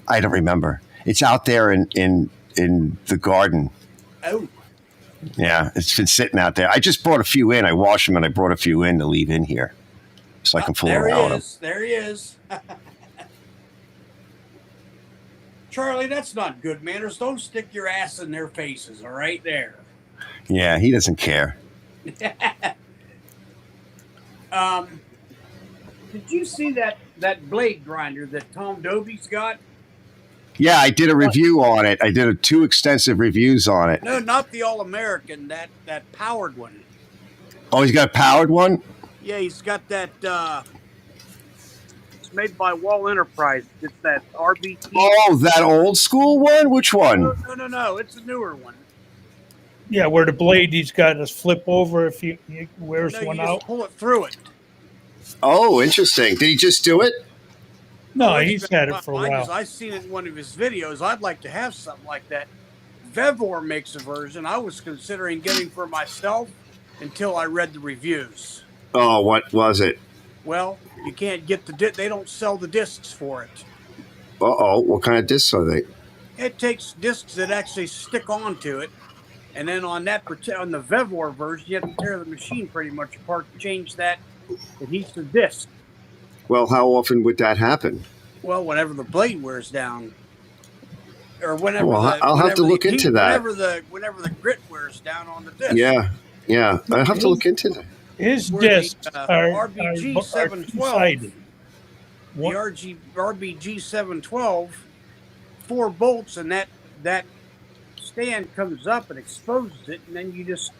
I don't remember. It's out there in the garden. Oh. Yeah, it's been sitting out there. I just brought a few in. I washed them and I brought a few in to leave in here, so I can fool around them. There he is. Charlie, that's not good manners. Don't stick your ass in their faces, all right? There. Yeah, he doesn't care. Did you see that blade grinder that Tom Doby's got? Yeah, I did a review on it. I did 2 extensive reviews on it. No, not the All-American, that powered one. Oh, he's got a powered one? Yeah, he's got that, it's made by Wall Enterprise. It's that RBT. Oh, that old school one? Which one? No, it's a newer one. Yeah, where the blade he's got to flip over if he wears one you out. just pull it through it. Oh, interesting. Did he just do it? No, he's had it for a while. I've seen it in one of his videos. I'd like to have something like that. Vevor makes a version. I was considering getting for myself until I read the reviews. Oh, what was it? Well, you can't get they don't sell the discs for it. Uh-oh, what kind of discs are they? It takes discs that actually stick onto it, and then on the Vevor version, you have to tear the machine pretty much apart to change that adhesive disc. Well, how often would that happen? Well, whenever the blade wears down, or whenever. Well, I'll have to look into that. Whenever the grit wears down on the disc. Yeah. I'll have to look into that. His discs are RBG 712. The RBG 712, 4 bolts, and that stand comes up and exposes it, and then you just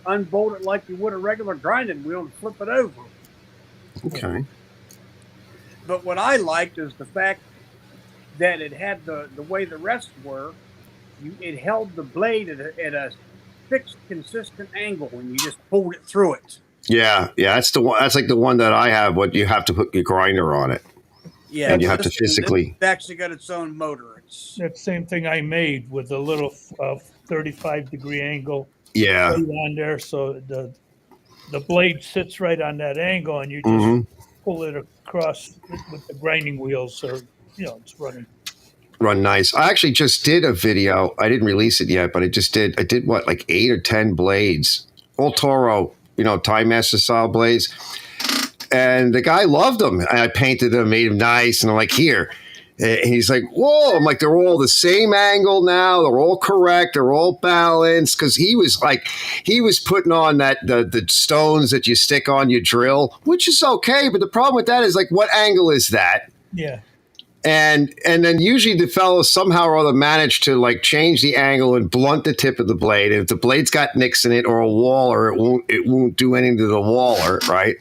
unbolt it like you would a regular grinding wheel and flip it over. Okay. But what I liked is the fact that it had the way the rest were. It held the blade at a fixed, consistent angle, and you just pulled it through it. Yeah. That's the one. That's like the one that I have. What you have to put your grinder on it. Yeah, and you have to physically. It's actually got its own motor. It's that same thing I made with a little 35-degree angle. Yeah. On there, so the blade sits right on that angle, and you just pull it across with the grinding wheels, so it's running. Run nice. I actually just did a video. I didn't release it yet, but I did what, like 8 or 10 blades, all Toro, Time Master style blades. And the guy loved them. And I painted them, made them nice, and I'm like, here. And he's like, whoa. I'm like, they're all the same angle now. They're all correct. They're all balanced. Because he was putting on the stones that you stick on your drill, which is okay. But the problem with that is, like, what angle is that? Yeah. And then usually the fellow somehow or other managed to, like, change the angle and blunt the tip of the blade. And if the blade's got nicks in it or a waller, it won't do anything to the waller, right?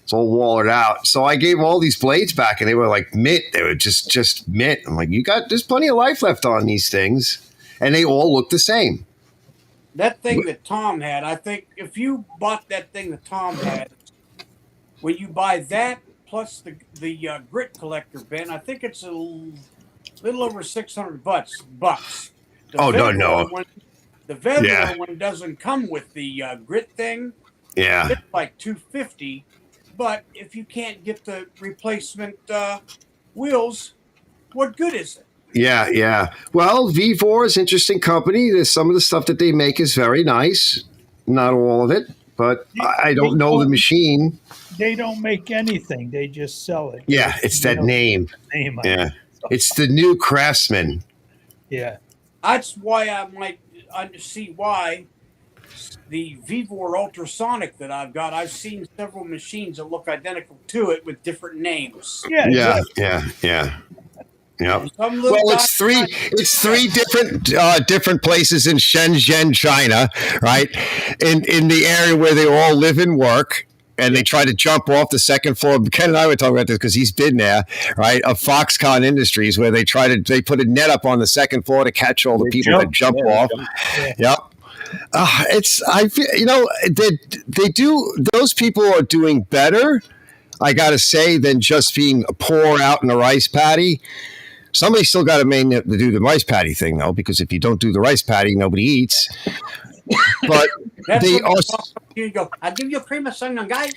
It's all wallered out. So I gave all these blades back, and they were like mint. They were just mint. I'm like, there's plenty of life left on these things, and they all look the same. That thing that Tom had, I think if you bought that thing that Tom had, when you buy that plus the grit collector bin, I think it's a little over $600 bucks. No. The Vevor one doesn't come with the grit thing. Yeah, it's like $250. But if you can't get the replacement wheels, what good is it? Yeah. Well, V4 is an interesting company. There's some of the stuff that they make is very nice. Not all of it, but I don't know the machine. they don't make anything. They just sell it. Yeah, it's that name. Name on Yeah. it. So, It's the new Craftsman. yeah. That's why I might see why the Vivor Ultrasonic that I've seen several machines that look identical to it with different names. Yeah. Yeah, Exactly. yeah. And some little Well, guy- it's three different places in Shenzhen, China, right? In the area where they all live and work. And they try to jump off the second floor. Ken and I were talking about this because he's been there, right? Of Foxconn Industries, where they put a net up on the second floor to catch all the people that jump off. Yep. I feel, they do. Those people are doing better, I got to say, than just being poor out in the rice paddy. Somebody still got to do the rice paddy thing, though, because if you don't do the rice paddy, nobody eats. But they are. Here you go. I'll give you a cream of sun, guy.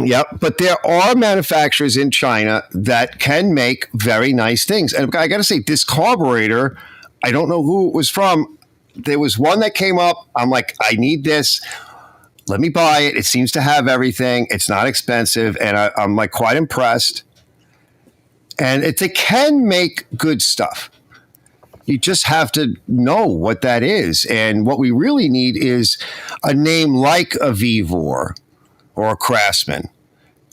Yep, but there are manufacturers in China that can make very nice things. And I got to say, this carburetor, I don't know who it was from. There was one that came up. I'm like, I need this. Let me buy it. It seems to have everything. It's not expensive. And I'm like quite impressed. And they can make good stuff. You just have to know what that is. And what we really need is a name like a Vivor or a Craftsman.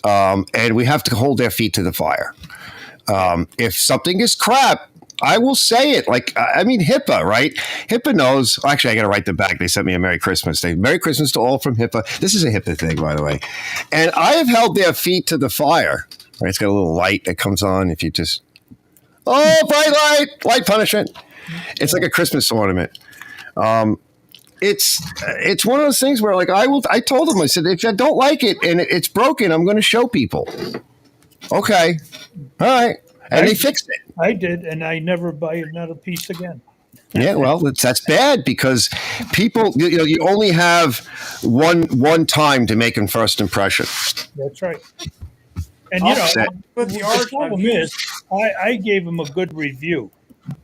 And we have to hold their feet to the fire. If something is crap, I will say it. Like, I mean, HIPAA, right? HIPAA knows. Actually, I got to write them back. They sent me a Merry Christmas. Merry Christmas to all from HIPAA. This is a HIPAA thing, by the way. And I have held their feet to the fire. Right? It's got a little light that comes on if you just, bright light punishment. It's like a Christmas ornament. It's one of those things where, like, I told them, I said, if I don't like it and it's broken, I'm going to show people. Okay. All right. And they fixed it. I did, and I never buy another piece again. Yeah, well, that's bad because people, you only have one time to make a first impression. That's right. And the problem is, I gave him a good review,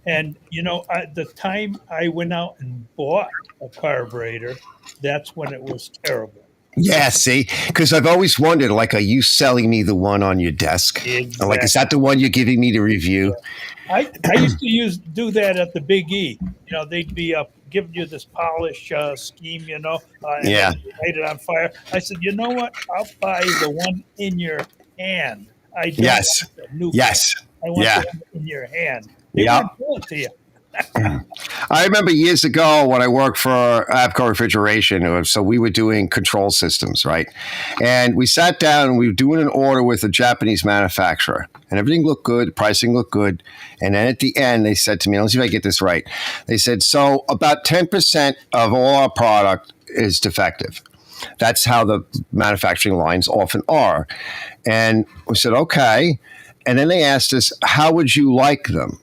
and the time I went out and bought a carburetor, that's when it was terrible. Yeah, see, because I've always wondered, like, are you selling me the one on your desk? Exactly. Like, is that the one you're giving me to review? I used to do that at the Big E. They'd be giving you this polish scheme, and light it on fire. I said, you know what? I'll buy the one in your hand. I don't want the new one. I want the one in your hand. They won't do it to you. I remember years ago when I worked for Abco Refrigeration, so we were doing control systems, right? And we sat down and we were doing an order with a Japanese manufacturer, and everything looked good, pricing looked good. And then at the end, they said to me, let's see if I get this right. They said, so about 10% of all our product is defective. That's how the manufacturing lines often are. And we said, okay. And then they asked us, how would you like them?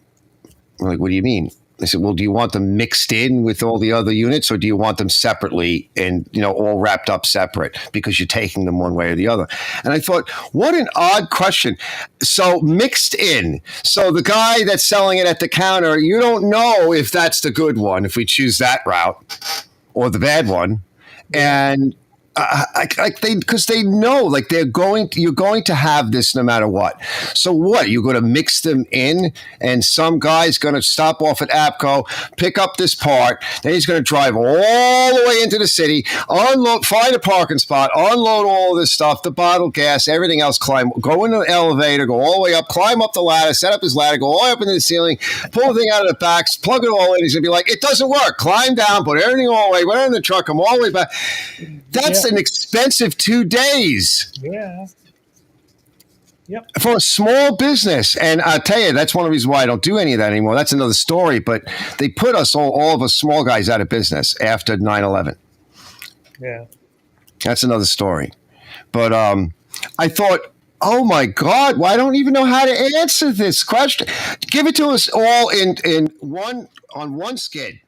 We're like, what do you mean? They said, well, do you want them mixed in with all the other units, or do you want them separately and, all wrapped up separate because you're taking them one way or the other? And I thought, what an odd question. So mixed in. So the guy that's selling it at the counter, you don't know if that's the good one, if we choose that route, or the bad one. And because they know, like, you're going to have this no matter what. So what? You're going to mix them in, and some guy's going to stop off at Abco, pick up this part, then he's going to drive all the way into the city, unload, find a parking spot, unload all of this stuff, the bottled gas, everything else, go into the elevator, go all the way up, climb up the ladder, set up his ladder, go all the way up into the ceiling, pull the thing out of the back, plug it all in. He's going to be like, it doesn't work. Climb down, put everything all the way, put it in the truck, come all the way back. That's an expensive 2 days. Yeah. Yep. For a small business. And I'll tell you, that's one of the reasons why I don't do any of that anymore. That's another story. But they put us, all of us small guys, out of business after 9/11. Yeah. That's another story. But I thought, oh my God, well, I don't even know how to answer this question. Give it to us all on one skid.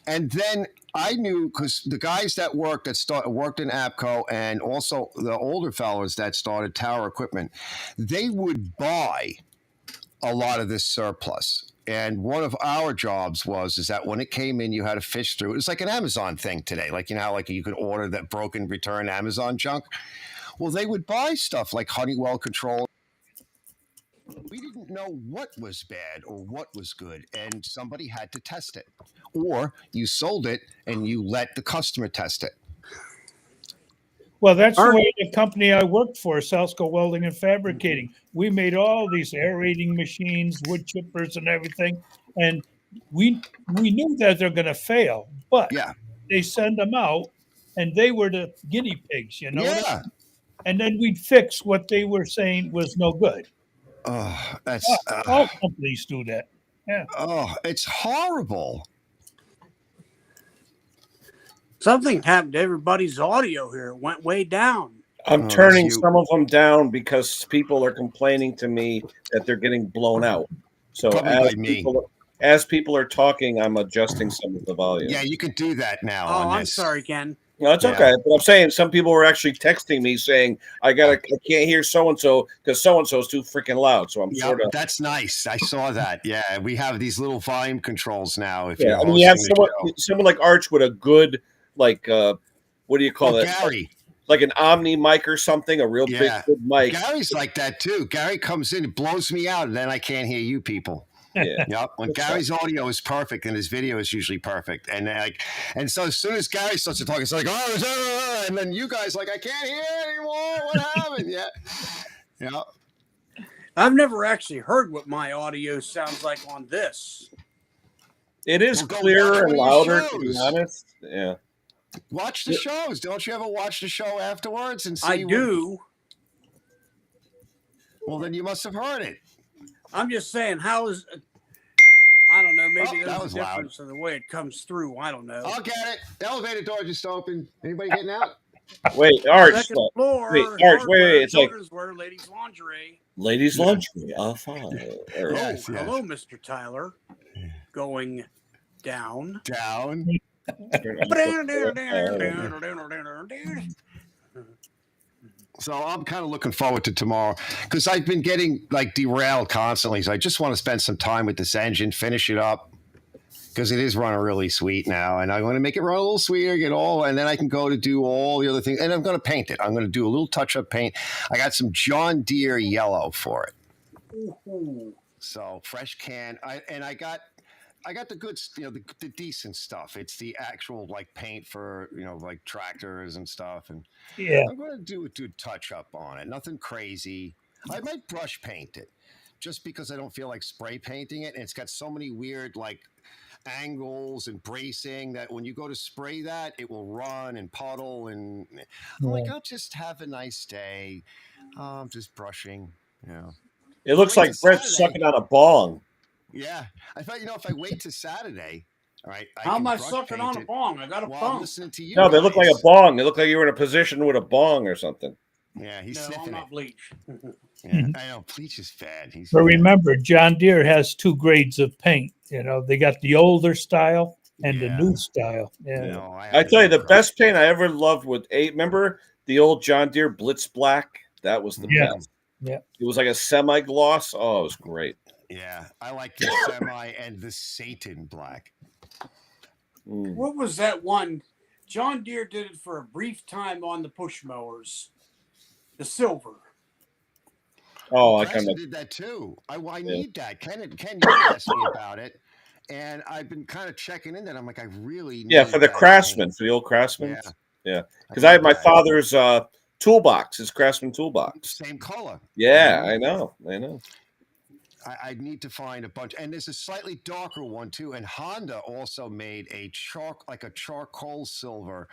And then I knew, because the guys that worked in Abco, and also the older fellows that started Tower Equipment, they would buy a lot of this surplus. And one of our jobs is that when it came in, you had to fish through. It was like an Amazon thing today. Like, how like you could order that broken return Amazon junk. Well, they would buy stuff like Honeywell control. We didn't know what was bad or what was good, and somebody had to test it. Or you sold it and you let the customer test it. Well, that's the way the company I worked for, Salsco Welding and Fabricating. We made all these aerating machines, wood chippers, and everything, and we knew that they're going to fail, but Yeah. they send them out, and they were the guinea pigs, you know. Yeah. And then we'd fix what they were saying was no good. Oh, that's All companies do that. Yeah. oh, it's horrible. Something happened to everybody's audio here. It went way down. I'm Oh, turning that's you. some of them down because people are complaining to me that they're getting blown out. So Probably by me. as people are talking, I'm adjusting some of the volume. Yeah, you could do that now. Oh, on I'm this. sorry, Ken. No, it's Yeah. okay. But I'm saying some people were actually texting me saying I can't hear so and so because so and so is too freaking loud. So I'm Yep, sort of that's nice. I saw that. Yeah, we have these little volume controls now. If yeah. you're I mean, you have hosting the show. someone like Arch with a good what do you call it? Gary. Like an Omni mic or something, a real big good mic. Gary's like that too. Gary comes in, it blows me out, and then I can't hear you people. Yeah. Yep. When That's Gary's audio is perfect and his video is usually perfect, and so as soon as Gary starts to talk, it's like and then you guys like I can't hear anymore. What happened? Yeah. Yeah. I've never actually heard what my audio sounds like on this. It is Well, go clearer watch and one of your louder, to be shows. honest. Yeah. Watch the shows. Don't you ever watch the show afterwards and see? I do. Well, then you must have heard it. I'm just saying, how is? I don't know. Maybe that there's was a difference in the way it comes through. I don't know. I'll get it. The elevator door just opened. Anybody getting out? Wait, Arch. Second floor. Wait, Arch. Wait. It's like children's wear, ladies' lingerie. ladies' lingerie. Fine. Yes, yes. Hello, Mr. Tyler. Going down. Down. So I'm kind of looking forward to tomorrow because I've been getting like derailed constantly. So I just want to spend some time with this engine, finish it up because it is running really sweet now. And I want to make it run a little sweeter, and then I can go to do all the other things. And I'm going to paint it. I'm going to do a little touch-up paint. I got some John Deere yellow for it. Ooh. So fresh can. I got the good, the decent stuff. It's the actual like paint for, like tractors and stuff. And Yeah. I'm going to do a touch up on it. Nothing crazy. I might brush paint it just because I don't feel like spray painting it. And it's got so many weird like angles and bracing that when you go to spray that, it will run and puddle. And I'm like, I'll just have a nice day. I'm just brushing, It looks like Brett's sucking on a bong. Yeah. I thought, if I wait till Saturday, all right. How am I sucking on a bong? I got a I'm bong. listening to you. No, they guys. look like a bong. They look like you were in a position with a bong or something. Yeah, he's No, I'm sniffing not it. bleach. Yeah, I know. Bleach is bad. But remember, John Deere has two grades of paint. They got the older style and the new style. Yeah. I tell you, the best paint I ever loved was remember the old John Deere Blitz Black? That was the best. Yeah. It was like a semi-gloss. Oh, it was great. Yeah, I like the semi and the Satan black. What was that one? John Deere did it for a brief time on the push mowers. The silver. Oh, I Craftsman kind of did that too. I need that. Ken, you asked me about it, and I've been kind of checking in that. I'm like, I really need for the that Craftsman, paint. for the old Craftsman. Yeah. Because I had my father's toolbox, his Craftsman toolbox. Same color. Yeah, I know. I need to find a bunch, and there's a slightly darker one too. And Honda also made a charcoal silver.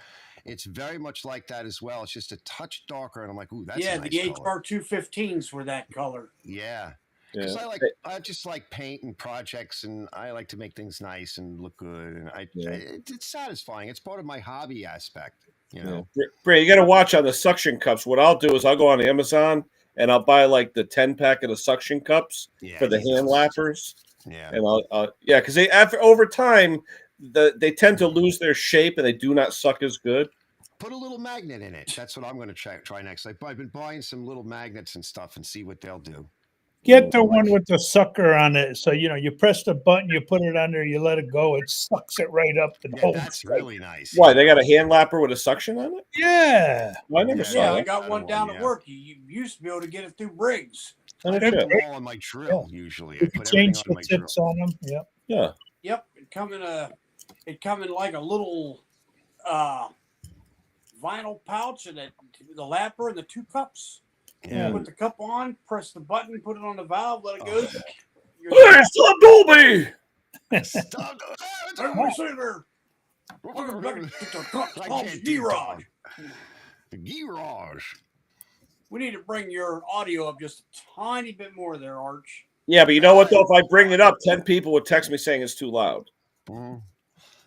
It's very much like that as well. It's just a touch darker, and I'm like, ooh, that's a nice the color. HR215s were that color. Yeah. Because I just like paint and projects, and I like to make things nice and look good, and it's satisfying. It's part of my hobby aspect, Bray, you got to watch on the suction cups. What I'll do is I'll go on Amazon and I'll buy like the 10-pack of the suction cups for the hand lappers. Yeah, and because they over time they tend to lose their shape and they do not suck as good. Put a little magnet in it. That's what I'm going to try next. I've been buying some little magnets and stuff and see what they'll do. Get the one with the sucker on it. So, you press the button, you put it under, you let it go. It sucks it right up and Yeah, holds that's right. really nice. Why, they got a hand lapper with a suction on it? Yeah. Well, I never saw Yeah, I that. got one down at yeah. work. You used to be able to get it through Briggs. Oh, I shit. put them all on my drill usually. I You can put everything change on the my drill. tips on them. Yeah. Yeah. Yep, it come in like a little vinyl pouch, and the lapper and the 2 cups. Yeah. Put the cup on, press the button, put it on the valve, let it go. Hey, Tom Dolby! Stop. Hey, receiver. Tom's garage. The garage. We need to bring your audio up just a tiny bit more there, Arch. Yeah, but you know what, though? If I bring it up, 10 people would text me saying it's too loud.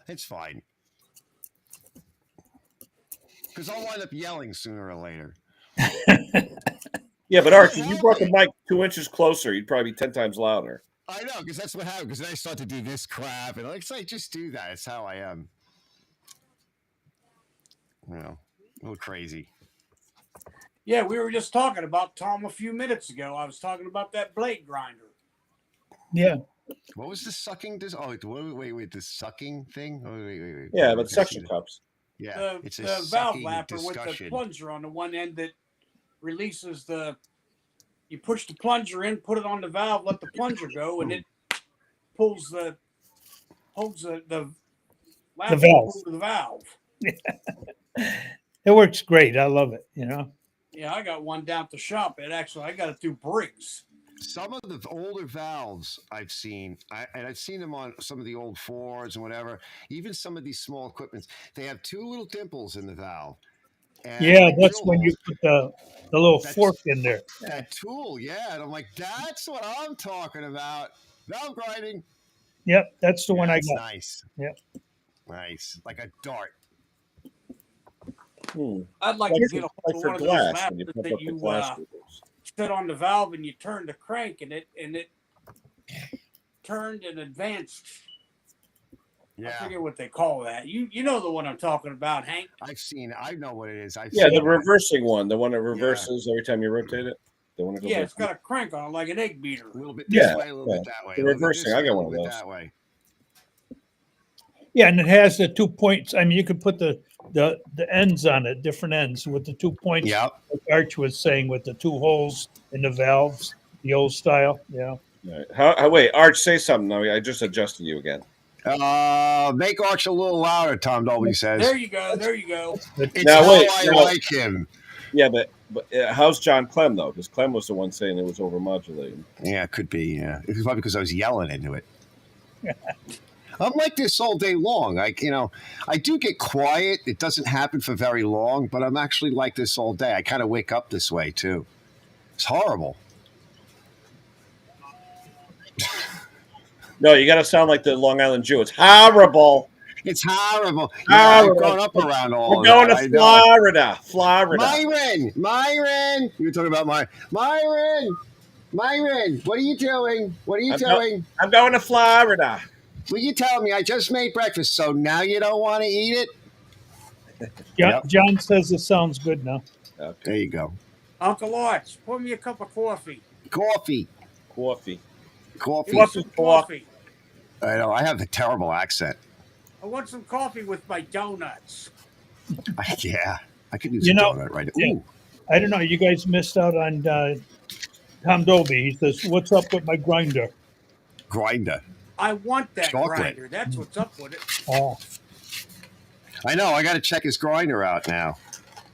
It's fine. Because I'll wind up yelling sooner or later. Yeah, but Arch, if you brought the mic 2 inches closer, you'd probably be 10 times louder. I know, because that's what happened. Because then I start to do this crap, and like, say, just do that. It's how I am. A little crazy. Yeah, we were just talking about Tom a few minutes ago. I was talking about that blade grinder. Yeah. What was the sucking? Wait, the sucking thing? Wait. Yeah, but suction cups. Yeah, it's the valve lapper with the plunger on the one end that releases you push the plunger in, put it on the valve, let the plunger go, and it holds the lapper valve. to the valve. It works great. I love it, Yeah, I got one down at the shop. I got it through Briggs. Some of the older valves I've seen, and I've seen them on some of the old Fords and whatever, even some of these small equipments, they have 2 little dimples in the valve. And yeah, that's when you put the little fork in there. That tool, yeah. And I'm like, that's what I'm talking about. Valve grinding. Yep, that's the one I got. Nice. Yep. Nice. Like a dart. I'd like to get a hold of one of those glass, lappers that you set on the valve and you turn the crank and it turned and advanced. Yeah. I forget what they call that. You know the one I'm talking about, Hank. I know what it is. The reversing one, the one that reverses every time you rotate it. The one that goes it's got a crank on it like an egg beater. A little bit this way, a little bit that way. The reversing, I got one of those. That way. Yeah, and it has the 2 points. I mean, you could put the ends on it, different ends with the 2 points. Yeah. Like Arch was saying, with the 2 holes in the valves, the old style. Yeah. Right. Wait, Arch, say something. I just adjusted you again. Make Arch a little louder, Tom Dolby says. There you go. There you go. It's I like him. Yeah, but how's John Clem, though? Because Clem was the one saying it was overmodulating. Yeah, it could be. Yeah, it's probably because I was yelling into it. I'm like this all day long. I do get quiet. It doesn't happen for very long, but I'm actually like this all day. I kind of wake up this way, too. It's horrible. No, you got to sound like the Long Island Jew. It's horrible. It's horrible. I've grown up around all of that. We're going to Florida. Myron. You were talking about Myron, what are you doing? I'm going to Florida. Will you tell me? I just made breakfast, so now you don't want to eat it? John says it sounds good now. Okay. There you go. Uncle Arch, pour me a cup of coffee. Coffee. I know. I have a terrible accent. I want some coffee with my donuts. Yeah. I could use a donut right now. Yeah. I don't know. You guys missed out on Tom Dolby. He says, "What's up with my grinder?" I want that grinder. That's what's up with it. Oh. I know. I got to check his grinder out now.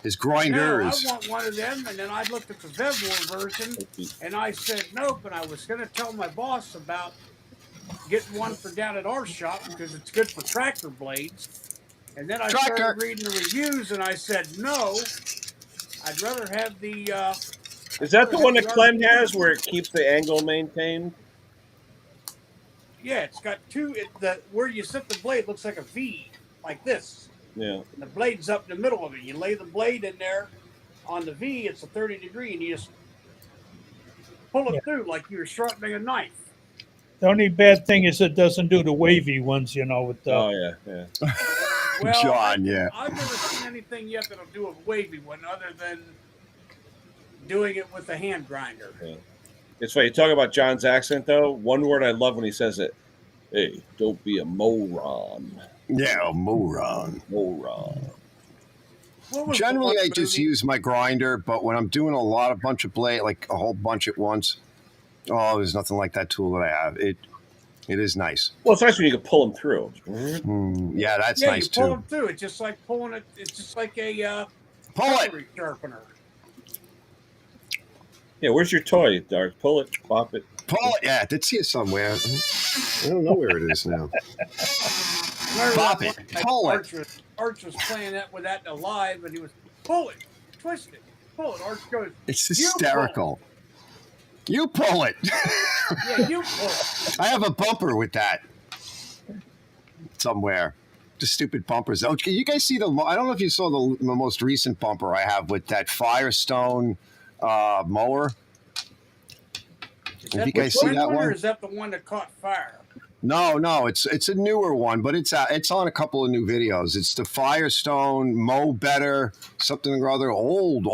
His grinder is... I want one of them, and then I looked at the Vevor version, and I said nope, and I was going to tell my boss about getting one for down at our shop because it's good for tractor blades. And then I started reading the reviews, and I said no, I'd rather have the... is that the one that Clem has where it keeps the angle maintained? Yeah, it's got two... where you set the blade looks like a V, like this. Yeah. And the blade's up in the middle of it. You lay the blade in there on the V, it's a 30-degree, and you just pull it through like you're sharpening a knife. The only bad thing is it doesn't do the wavy ones, with the... Oh, yeah. Well, John, I've never seen anything yet that'll do a wavy one other than doing it with a hand grinder. Yeah. It's funny. You talk about John's accent, though. One word I love when he says it. Hey, don't be a moron. Yeah, a moron. Moron. Generally, I just use my grinder, but when I'm doing a bunch of blade, like a whole bunch at once, oh, there's nothing like that tool that I have. It is nice. Well, it's nice when you can pull them through. Yeah, that's nice you pull too. them through. It's just like pulling it. It's just like a pull it sharpener. Yeah, where's your toy, Dark? Pull it, pop it. Pull it. Yeah, I did see it somewhere. I don't know where it is now. Pop it. Pull it. Arch was playing that with that alive, and he was pull it, twist it, pull it. Arch goes. It's hysterical. You pull it. Yeah, you pull it. I have a bumper with that somewhere. The stupid bumpers. Oh, can you guys see I don't know if you saw the most recent bumper I have with that Firestone mower. Did you guys see that one? Or is that the one that caught fire? No, it's a newer one, but it's on a couple of new videos. It's the Firestone Mow Better something or other old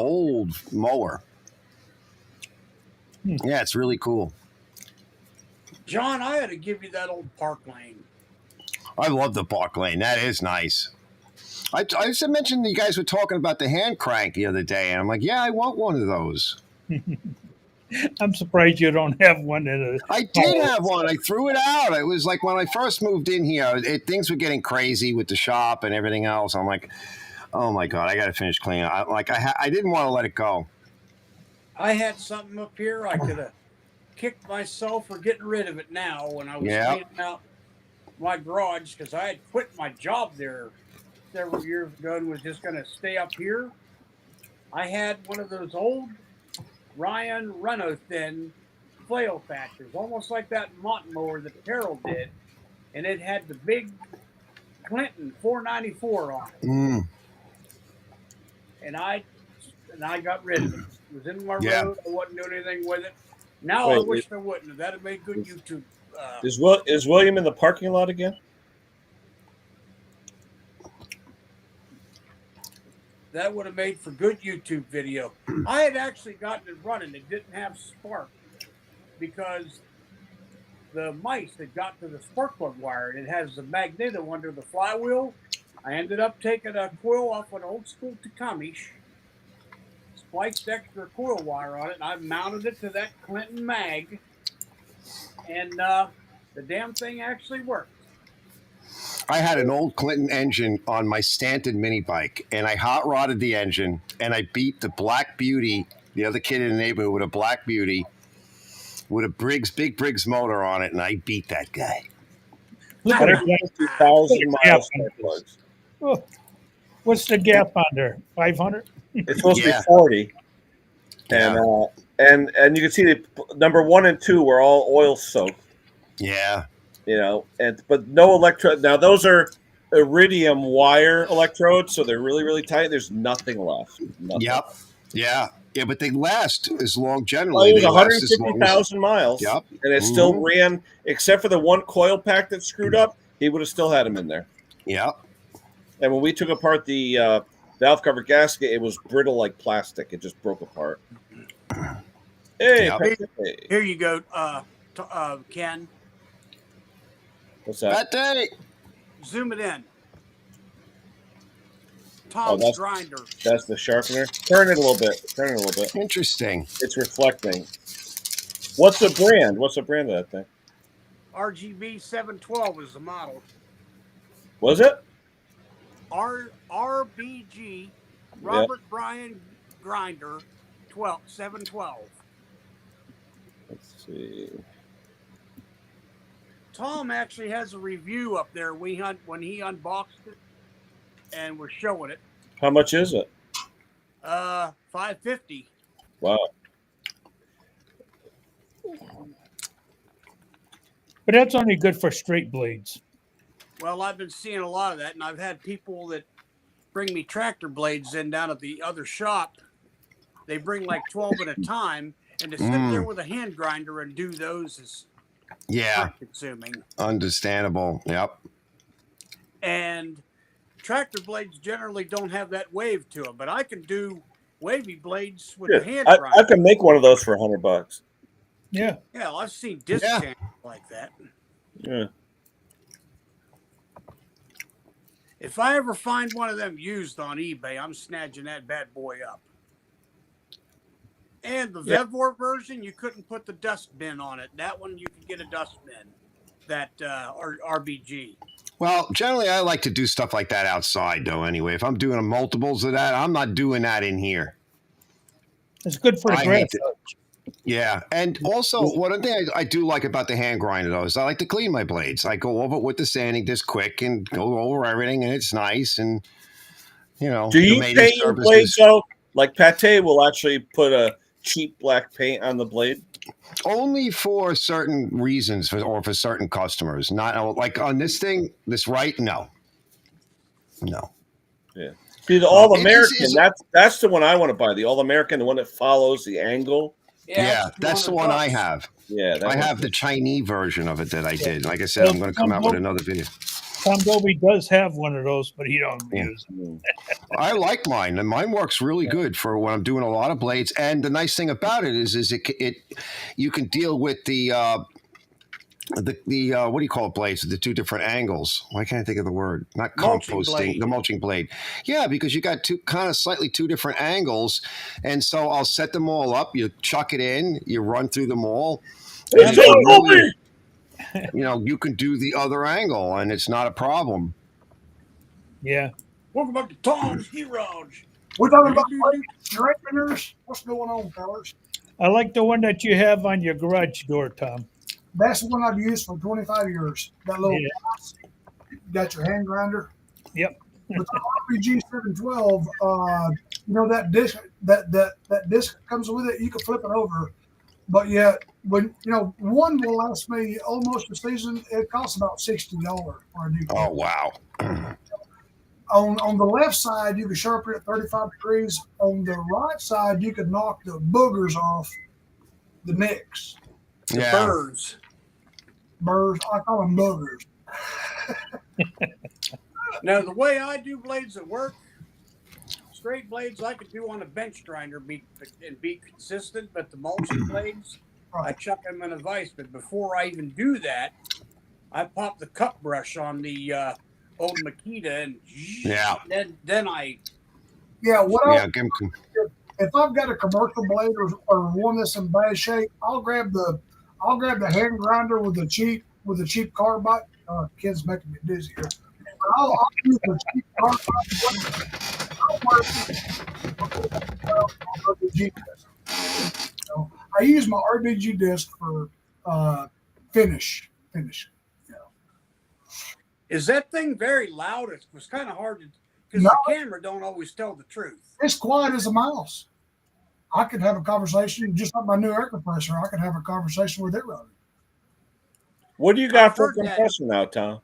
mower. Yeah, it's really cool. John, I had to give you that old Park Lane. I love the Park Lane. That is nice. I just mentioned you guys were talking about the hand crank the other day, and I'm like, yeah, I want one of those. I'm surprised you don't have one. I did have one. I threw it out. It was like when I first moved in here, things were getting crazy with the shop and everything else. I'm like, oh my God, I got to finish cleaning. I didn't want to let it go. I had something up here. I could have kicked myself for getting rid of it now when I was cleaning out my garage because I had quit my job there several years ago and was just going to stay up here. I had one of those old Ryan Renault-thin flail thatchers, almost like that mott mower that Carol did, and it had the big Clinton 494 on it. And I got rid of it. It was in my road. I wasn't doing anything with it. Now I wish I wouldn't have. That'd have made good YouTube. Is William in the parking lot again? That would have made for good YouTube video. I had actually gotten it running. It didn't have spark because the mice had got to the spark plug wire, and it has the magneto under the flywheel. I ended up taking a coil off an old school Takamish, spliced extra coil wire on it, and I mounted it to that Clinton mag, and the damn thing actually worked. I had an old Clinton engine on my Stanton mini bike, and I hot rodded the engine, and I beat the Black Beauty, the other kid in the neighborhood with a Black Beauty, with a big Briggs motor on it, and I beat that guy. 150,000 miles. Oh, what's the gap on there? 500? It's supposed to be 40. And you can see the number 1 and 2 were all oil soaked. Yeah. You know, but no electrode. Now those are iridium wire electrodes, so they're really, really tight. There's nothing left. Nothing. Yep. Yeah. Yeah, but they last as long generally. It was 150,000 miles. Yep. And it still ran, except for the one coil pack that screwed up, he would have still had them in there. Yep. And when we took apart the valve cover gasket, it was brittle like plastic. It just broke apart. Hey, here you go, Ken. What's that? That day. Zoom it in. Tom's grinder. That's the sharpener. Turn it a little bit. Interesting. It's reflecting. What's the brand? What's the brand of that thing? RGB 712 is the model. Was it? RBG Robert Bryan grinder 712. Let's see. Tom actually has a review up there when he unboxed it and we're showing it. How much is it? $550. Wow. But that's only good for straight blades. Well, I've been seeing a lot of that, and I've had people that bring me tractor blades in down at the other shop. They bring like 12 at a time, and to sit there with a hand grinder and do those is consuming. Understandable. Yep. And tractor blades generally don't have that wave to them, but I can do wavy blades with a hand grinder. I can make one of those for $100. Yeah. Yeah, I've seen disc Yeah. sanders like that. Yeah. If I ever find one of them used on eBay, I'm snatching that bad boy up. And the Vevor version, you couldn't put the dust bin on it. That one, you could get a dust bin. That RBG. Well, generally, I like to do stuff like that outside, though. Anyway, if I'm doing multiples of that, I'm not doing that in here. It's good for the I grass. hate it. Yeah, and also one thing I do like about the hand grinder though is I like to clean my blades. I go over it with the sanding disc quick and go over everything, and it's nice. And Do the you maintenance paint your services- blades out? Like Pate will actually put a cheap black paint on the blade. only for certain reasons or for certain customers. Not like on this thing, no. Yeah. See, the All American, is- that's the one I want to buy. The All American, the one that follows the angle. Yeah, that's the one I have. Yeah, I have the Chinese version of it that I did. Like I said, Well, I'm going to come out with another video. Tom Dolby does have one of those, but he don't Yeah. use it. I like mine, and mine works really good for when I'm doing a lot of blades. And the nice thing about it is it you can deal with the what do you call it, blades? The two different angles. Why can't I think of the word? Not Mulching composting, blade. the mulching blade. Yeah, because you got slightly two different angles, and so I'll set them all up. You chuck it in, you run through them all. It's and you can do the other angle, and it's not a problem. Yeah. Welcome back to Tom's Garage. We're talking about straighteners. What's going on, fellas? I like the one that you have on your garage door, Tom. That's the one I've used for 25 years. That little box. You got your hand grinder. Yep. With the RPG 712, that disc that disc comes with it, you can flip it over. But yet, when one will last me almost a season, it costs about $60 for a new kit. Oh wow! On the left side, you can sharpen it at 35 degrees. On the right side, you can knock the boogers off the nicks. Yeah. Burrs. I call them boogers. Now, the way I do blades at work, straight blades I could do on a bench grinder and be consistent, but the mulching blades, I chuck them in a vise. But before I even do that, I pop the cut brush on the old Makita and then I. Yeah, If I've got a commercial blade or one that's in bad shape, I'll grab the hand grinder with the cheap carbide. Kids making me dizzy here. I'll use the cheap carbide. I use my RBG disc for finish. Is that thing very loud? It was kind of hard to, because the camera don't always tell the truth. It's quiet as a mouse. I could have a conversation, just like my new air compressor. I could have a conversation with it running. What do you got for compressor now, Tom?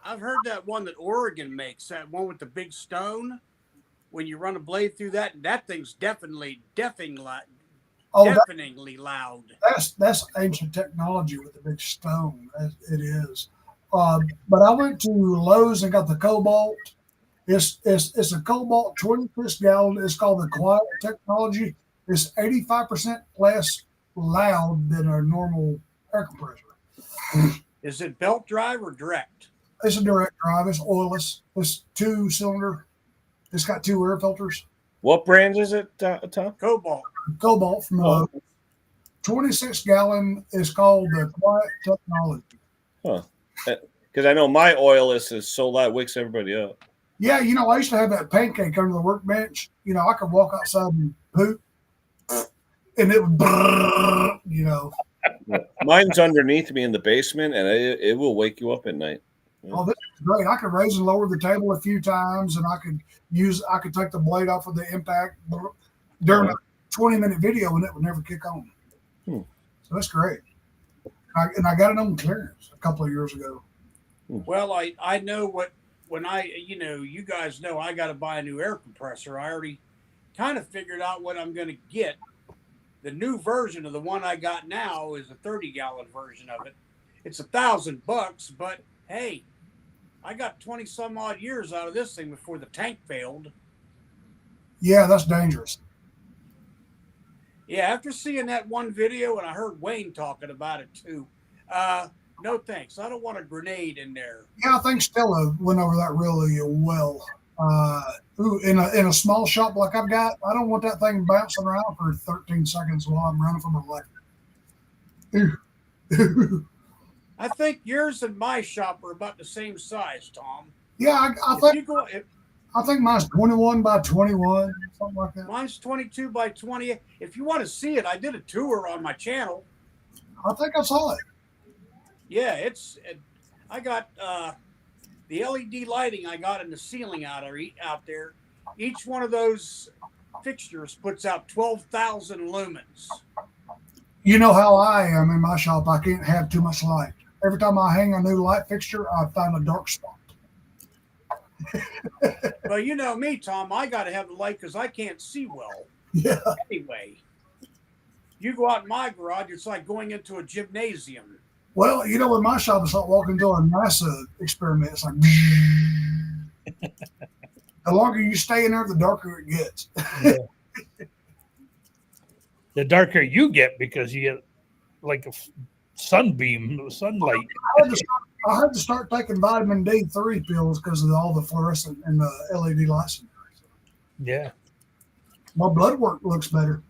I've heard that one that Oregon makes, that one with the big stone. When you run a blade through that thing's deafeningly loud. That's ancient technology with the big stone. It is. But I went to Lowe's and got the Cobalt. It's a Cobalt 26 gallon. It's called the Quiet Technology. It's 85% less loud than a normal air compressor. Is it belt drive or direct? It's a direct drive. It's oilless. It's 2-cylinder. It's got 2 air filters. What brand is it, Tom? Cobalt from Lowe's. 26 gallon is called the Quiet Technology. Huh. Because I know my oilless is so loud, it wakes everybody up. Yeah, I used to have that pancake under the workbench. I could walk outside and poop, and it would, Mine's underneath me in the basement, and it will wake you up at night. Yeah. Oh, this is great. I could raise and lower the table a few times, and I could take the blade off of the impact during a 20-minute video, and it would never kick on. So that's great. And I got it on clearance a couple of years ago. Well, I know when you guys know I got to buy a new air compressor. I already kind of figured out what I'm going to get. The new version of the one I got now is a 30-gallon version of it. It's $1,000, but hey, I got 20 some odd years out of this thing before the tank failed. Yeah, that's dangerous. Yeah, after seeing that one video, and I heard Wayne talking about it too. No thanks. I don't want a grenade in there. Yeah, I think Stella went over that really well. In a small shop like I've got, I don't want that thing bouncing around for 13 seconds while I'm running from a I think yours and my shop are about the same size, Tom. Yeah, I think mine's 21 by 21, something like that. Mine's 22 by 20. If you want to see it, I did a tour on my channel. I think I saw it. Yeah, I got the LED lighting I got in the ceiling out there. Each one of those fixtures puts out 12,000 lumens. You know how I am in my shop. I can't have too much light. Every time I hang a new light fixture, I find a dark spot. Well, you know me, Tom. I got to have the light because I can't see well. Yeah. Anyway, you go out in my garage, it's like going into a gymnasium. Well, you know, in my shop, it's like walking to a NASA experiment. It's like the longer you stay in there, the darker it gets. Yeah. The darker you get because you get like a sunbeam, sunlight. I had to start taking vitamin D3 pills because of all the fluorescent and the LED lights. Yeah. My blood work looks better.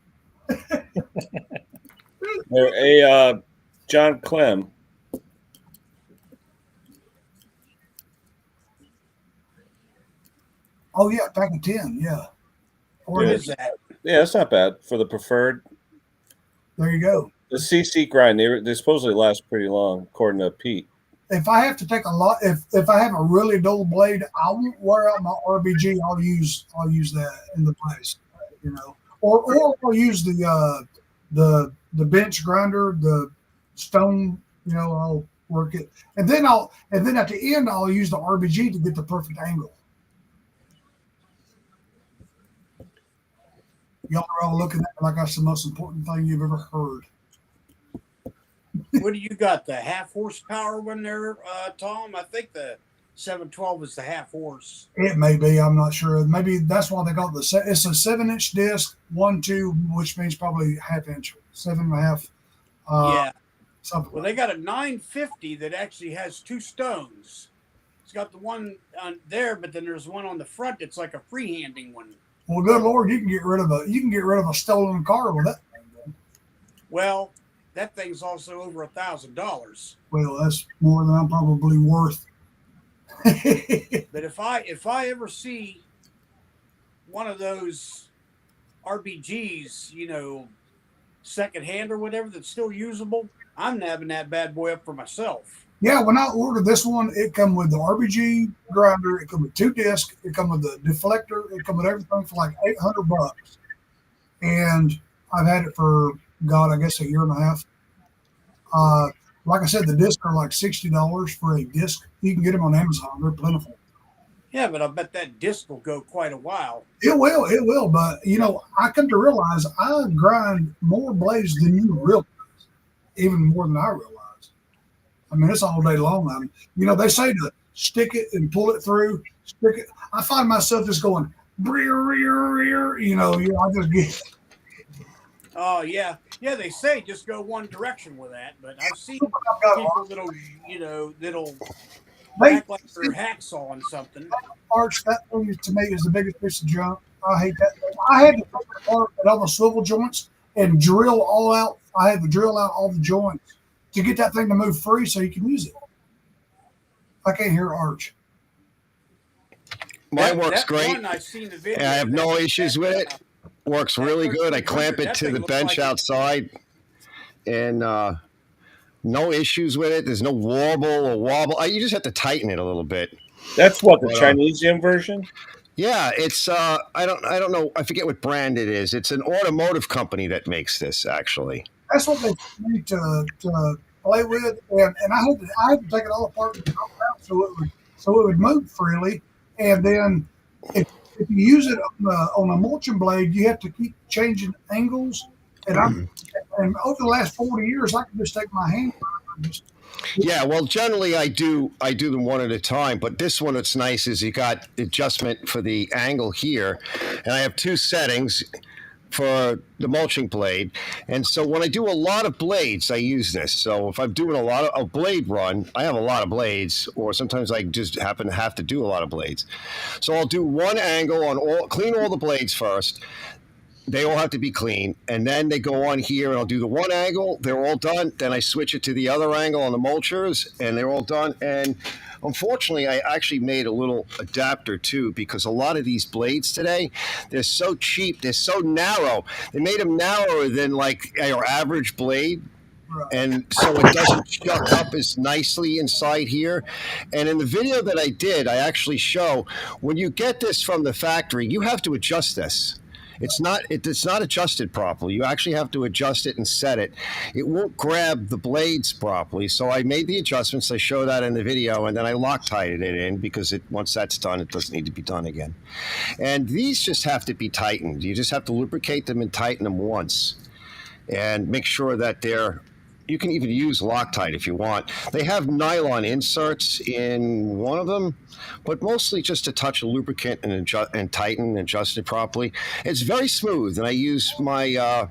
John Clem. Oh, yeah, pack of 10, yeah. What is that? Yeah, that's not bad for the preferred. There you go. The CC grind, they supposedly last pretty long, according to Pete. If I have to take a lot, if I have a really dull blade, I won't wear out my RBG. I'll use that in the place, you know, or I'll use the bench grinder, the stone, you know, I'll work it, and then at the end I'll use the RBG to get the perfect angle. Y'all are all looking at it like that's the most important thing you've ever heard. What do you got? The half horsepower one there, Tom? I think the 712 is the half horse. It may be. I'm not sure. Maybe that's why they got it's a 7-inch disc, 1-2, which means probably half-inch, 7.5. Yeah. Something. Well, they got a 950 that actually has two stones. It's got the one on there, but then there's one on the front that's like a freehanding one. Well, good Lord, you can get rid of a stolen car with that thing. Well, that thing's also over $1,000. Well, that's more than I'm probably worth. But if I ever see one of those RBGs, you know, secondhand or whatever that's still usable, I'm nabbing that bad boy up for myself. Yeah, when I ordered this one, it come with the RBG grinder, it come with 2 discs, it come with the deflector, it come with everything for like $800. And I've had it for I guess a year and a half. Like I said, the discs are like $60 for a disc. You can get them on Amazon; they're plentiful. Yeah, but I bet that disc will go quite a while. It will. But you know, I come to realize I grind more blades than you realize, even more than I realize. I mean, it's all day long. You know, they say to stick it and pull it through. Stick it. I find myself just going, you know, I just get. Oh yeah, they say just go one direction with that, but I've seen people that'll act like they're hacksawing something. Arch, that thing to me is the biggest piece of junk. I hate that thing. I had to take it apart at all the swivel joints and drill all out. I had to drill out all the joints to get that thing to move free so you can use it. I can't hear Arch. Mine works great. I've seen the video. I have no issues with it. Works really good. I clamp it to the bench outside, and no issues with it. There's no warble or wobble. You just have to tighten it a little bit. That's what the Chinese gym version. Yeah, it's I don't know. I forget what brand it is. It's an automotive company that makes this. Actually, that's what they need to play with, and I had to take it all apart and throw it out so it would move freely, and then if you use it on a mulching blade, you have to keep changing angles. And over the last 40 years, I can just take my hand. Yeah, well, generally I do them one at a time. But this one, what's nice is you got adjustment for the angle here, and I have 2 settings. for the mulching blade. And so when I do a lot of blades, I use this. So if I'm doing a lot of a blade run, I have a lot of blades, or sometimes I just happen to have to do a lot of blades. So I'll do one angle on clean all the blades first. They all have to be clean, and then they go on here, and I'll do the one angle. They're all done. Then I switch it to the other angle on the mulchers, and they're all done. And unfortunately, I actually made a little adapter too, because a lot of these blades today, they're so cheap, they're so narrow. They made them narrower than like your average blade. And so it doesn't chuck up as nicely inside here. And in the video that I did, I actually show when you get this from the factory, you have to adjust this. It's not adjusted properly. You actually have to adjust it and set it. It won't grab the blades properly. So I made the adjustments. I show that in the video, and then I Loctited it in because once that's done, it doesn't need to be done again. And these just have to be tightened. You just have to lubricate them and tighten them once, and make sure that you can even use Loctite if you want. They have nylon inserts in one of them, but mostly just to touch a lubricant and tighten and adjust it properly. It's very smooth, and I use my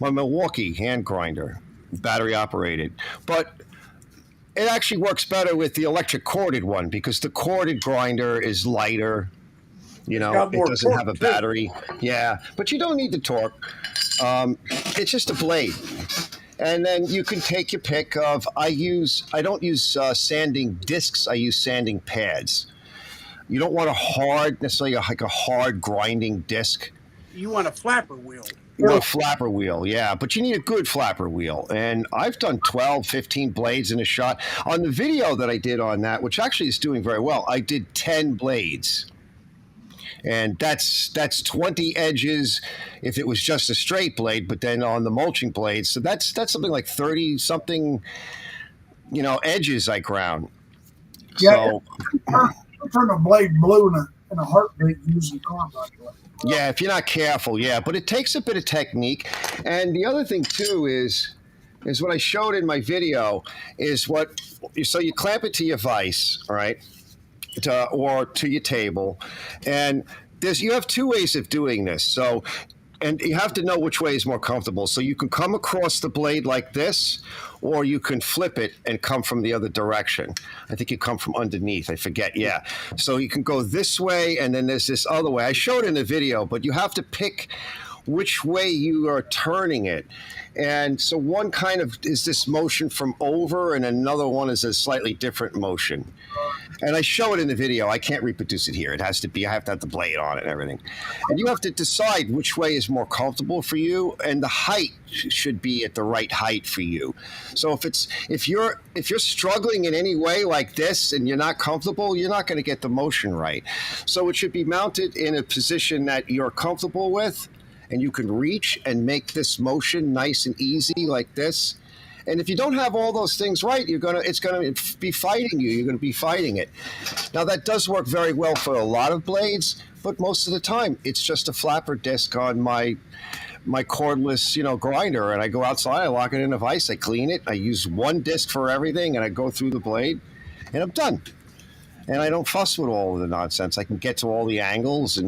Milwaukee hand grinder, battery operated. But it actually works better with the electric corded one because the corded grinder is lighter. It doesn't have a battery. Yeah, but you don't need the torque. It's just a blade. And then you can take your pick of, I don't use sanding discs, I use sanding pads. You don't want necessarily like a hard grinding disc. You want a flapper wheel. You want a flapper wheel, yeah, but you need a good flapper wheel. And I've done 12, 15 blades in a shot. On the video that I did on that, which actually is doing very well, I did 10 blades. And that's 20 edges if it was just a straight blade, but then on the mulching blade, so that's something like 30 something, edges I ground. Yeah, so turn a blade blue in a heartbeat using carbide. Yeah, if you're not careful, yeah, but it takes a bit of technique. And the other thing too is what I showed in my video is so you clamp it to your vise, all right? Or to your table, and you have two ways of doing this. So, and you have to know which way is more comfortable. So you can come across the blade like this, or you can flip it and come from the other direction. I think you come from underneath. I forget. Yeah. So you can go this way, and then there's this other way. I showed in the video, but you have to pick which way you are turning it. And so one kind of is this motion from over, and another one is a slightly different motion. And I show it in the video. I can't reproduce it here. I have to have the blade on it and everything. And you have to decide which way is more comfortable for you, and the height should be at the right height for you. So if you're struggling in any way like this and you're not comfortable, you're not going to get the motion right. So it should be mounted in a position that you're comfortable with, and you can reach and make this motion nice and easy like this. And if you don't have all those things right, it's gonna be fighting you. You're gonna be fighting it. Now that does work very well for a lot of blades, but most of the time it's just a flapper disc on my cordless, grinder, and I go outside, I lock it in a vise, I clean it, I use one disc for everything, and I go through the blade, and I'm done. And I don't fuss with all of the nonsense. I can get to all the angles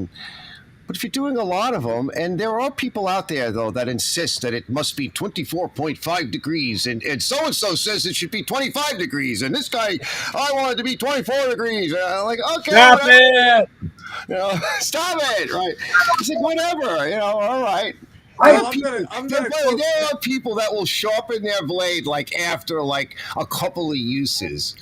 But if you're doing a lot of them, and there are people out there, though, that insist that it must be 24.5 degrees, and so-and-so says it should be 25 degrees, and this guy, I want it to be 24 degrees. Like, okay. Stop it! Stop it, right? It's like, whatever, all right. There are people that will sharpen their blade, like, after, like, a couple of uses.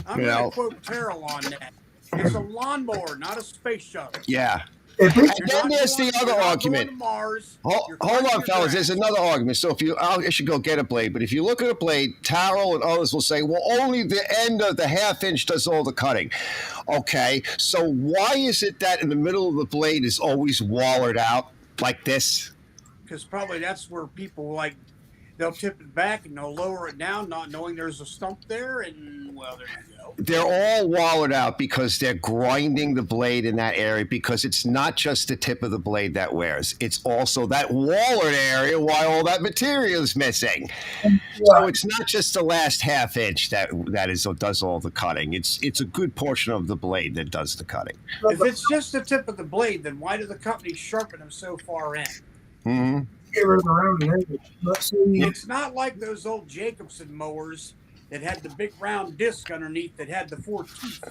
I'm going to quote Terrell on that. It's a lawnmower, not a space shuttle. Yeah. And then there's the other argument. Hold on, fellas. There's another argument. So I should go get a blade. But if you look at a blade, Tarrell and others will say, well, only the end of the half inch does all the cutting. Okay. So why is it that in the middle of the blade is always wallered out like this? Because probably that's where people like they'll tip it back and they'll lower it down, not knowing there's a stump there, and well, there you go. They're all wallowed out because they're grinding the blade in that area, because it's not just the tip of the blade that wears. It's also that wallered area why all that material is missing. So it's not just the last half inch that does all the cutting. It's a good portion of the blade that does the cutting. If it's just the tip of the blade, then why do the companies sharpen them so far in? Mm-hmm. Get rid of their own edges. But see, It's not like those old Jacobson mowers that had the big round disc underneath that had the 4 teeth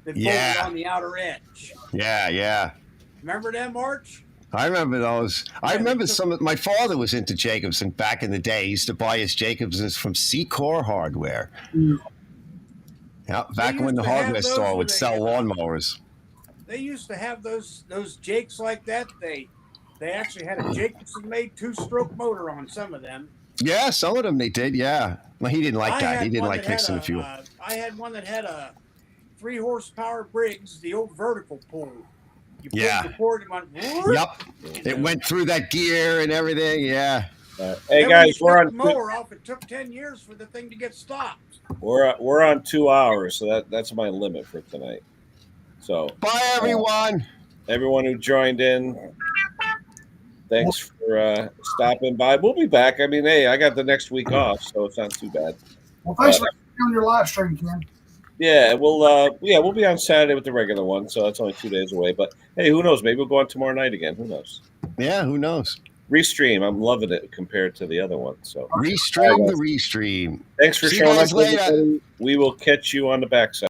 that bolted on the outer edge. Yeah. Remember them, Arch? I remember those. I remember my father was into Jacobson back in the day. He used to buy his Jacobsons from Secor Hardware. Yeah, back when the hardware store would sell lawnmowers. They used to have those Jakes like that. They actually had a Jacobson made 2-stroke motor on some of them. Yeah, some of them they did, yeah. Well, he didn't like that. He didn't like mixing the fuel. I had one that had a 3 horsepower Briggs, the old vertical pull. You pulled the cord and went, yep. It went through that gear and everything, yeah. Hey guys, we're on the mower off. It took 10 years for the thing to get stopped. We're on 2 hours, so that's my limit for tonight. So bye everyone. Everyone who joined in. Thanks for stopping by. We'll be back. I mean, hey, I got the next week off, so it's not too bad. Well, thanks for on your live stream, Ken. Yeah, we'll be on Saturday with the regular one, so that's only 2 days away. But hey, who knows? Maybe we'll go on tomorrow night again. Who knows? Yeah, who knows? Restream. I'm loving it compared to the other one. So restream the restream. Thanks for showing up. We will catch you on the backside.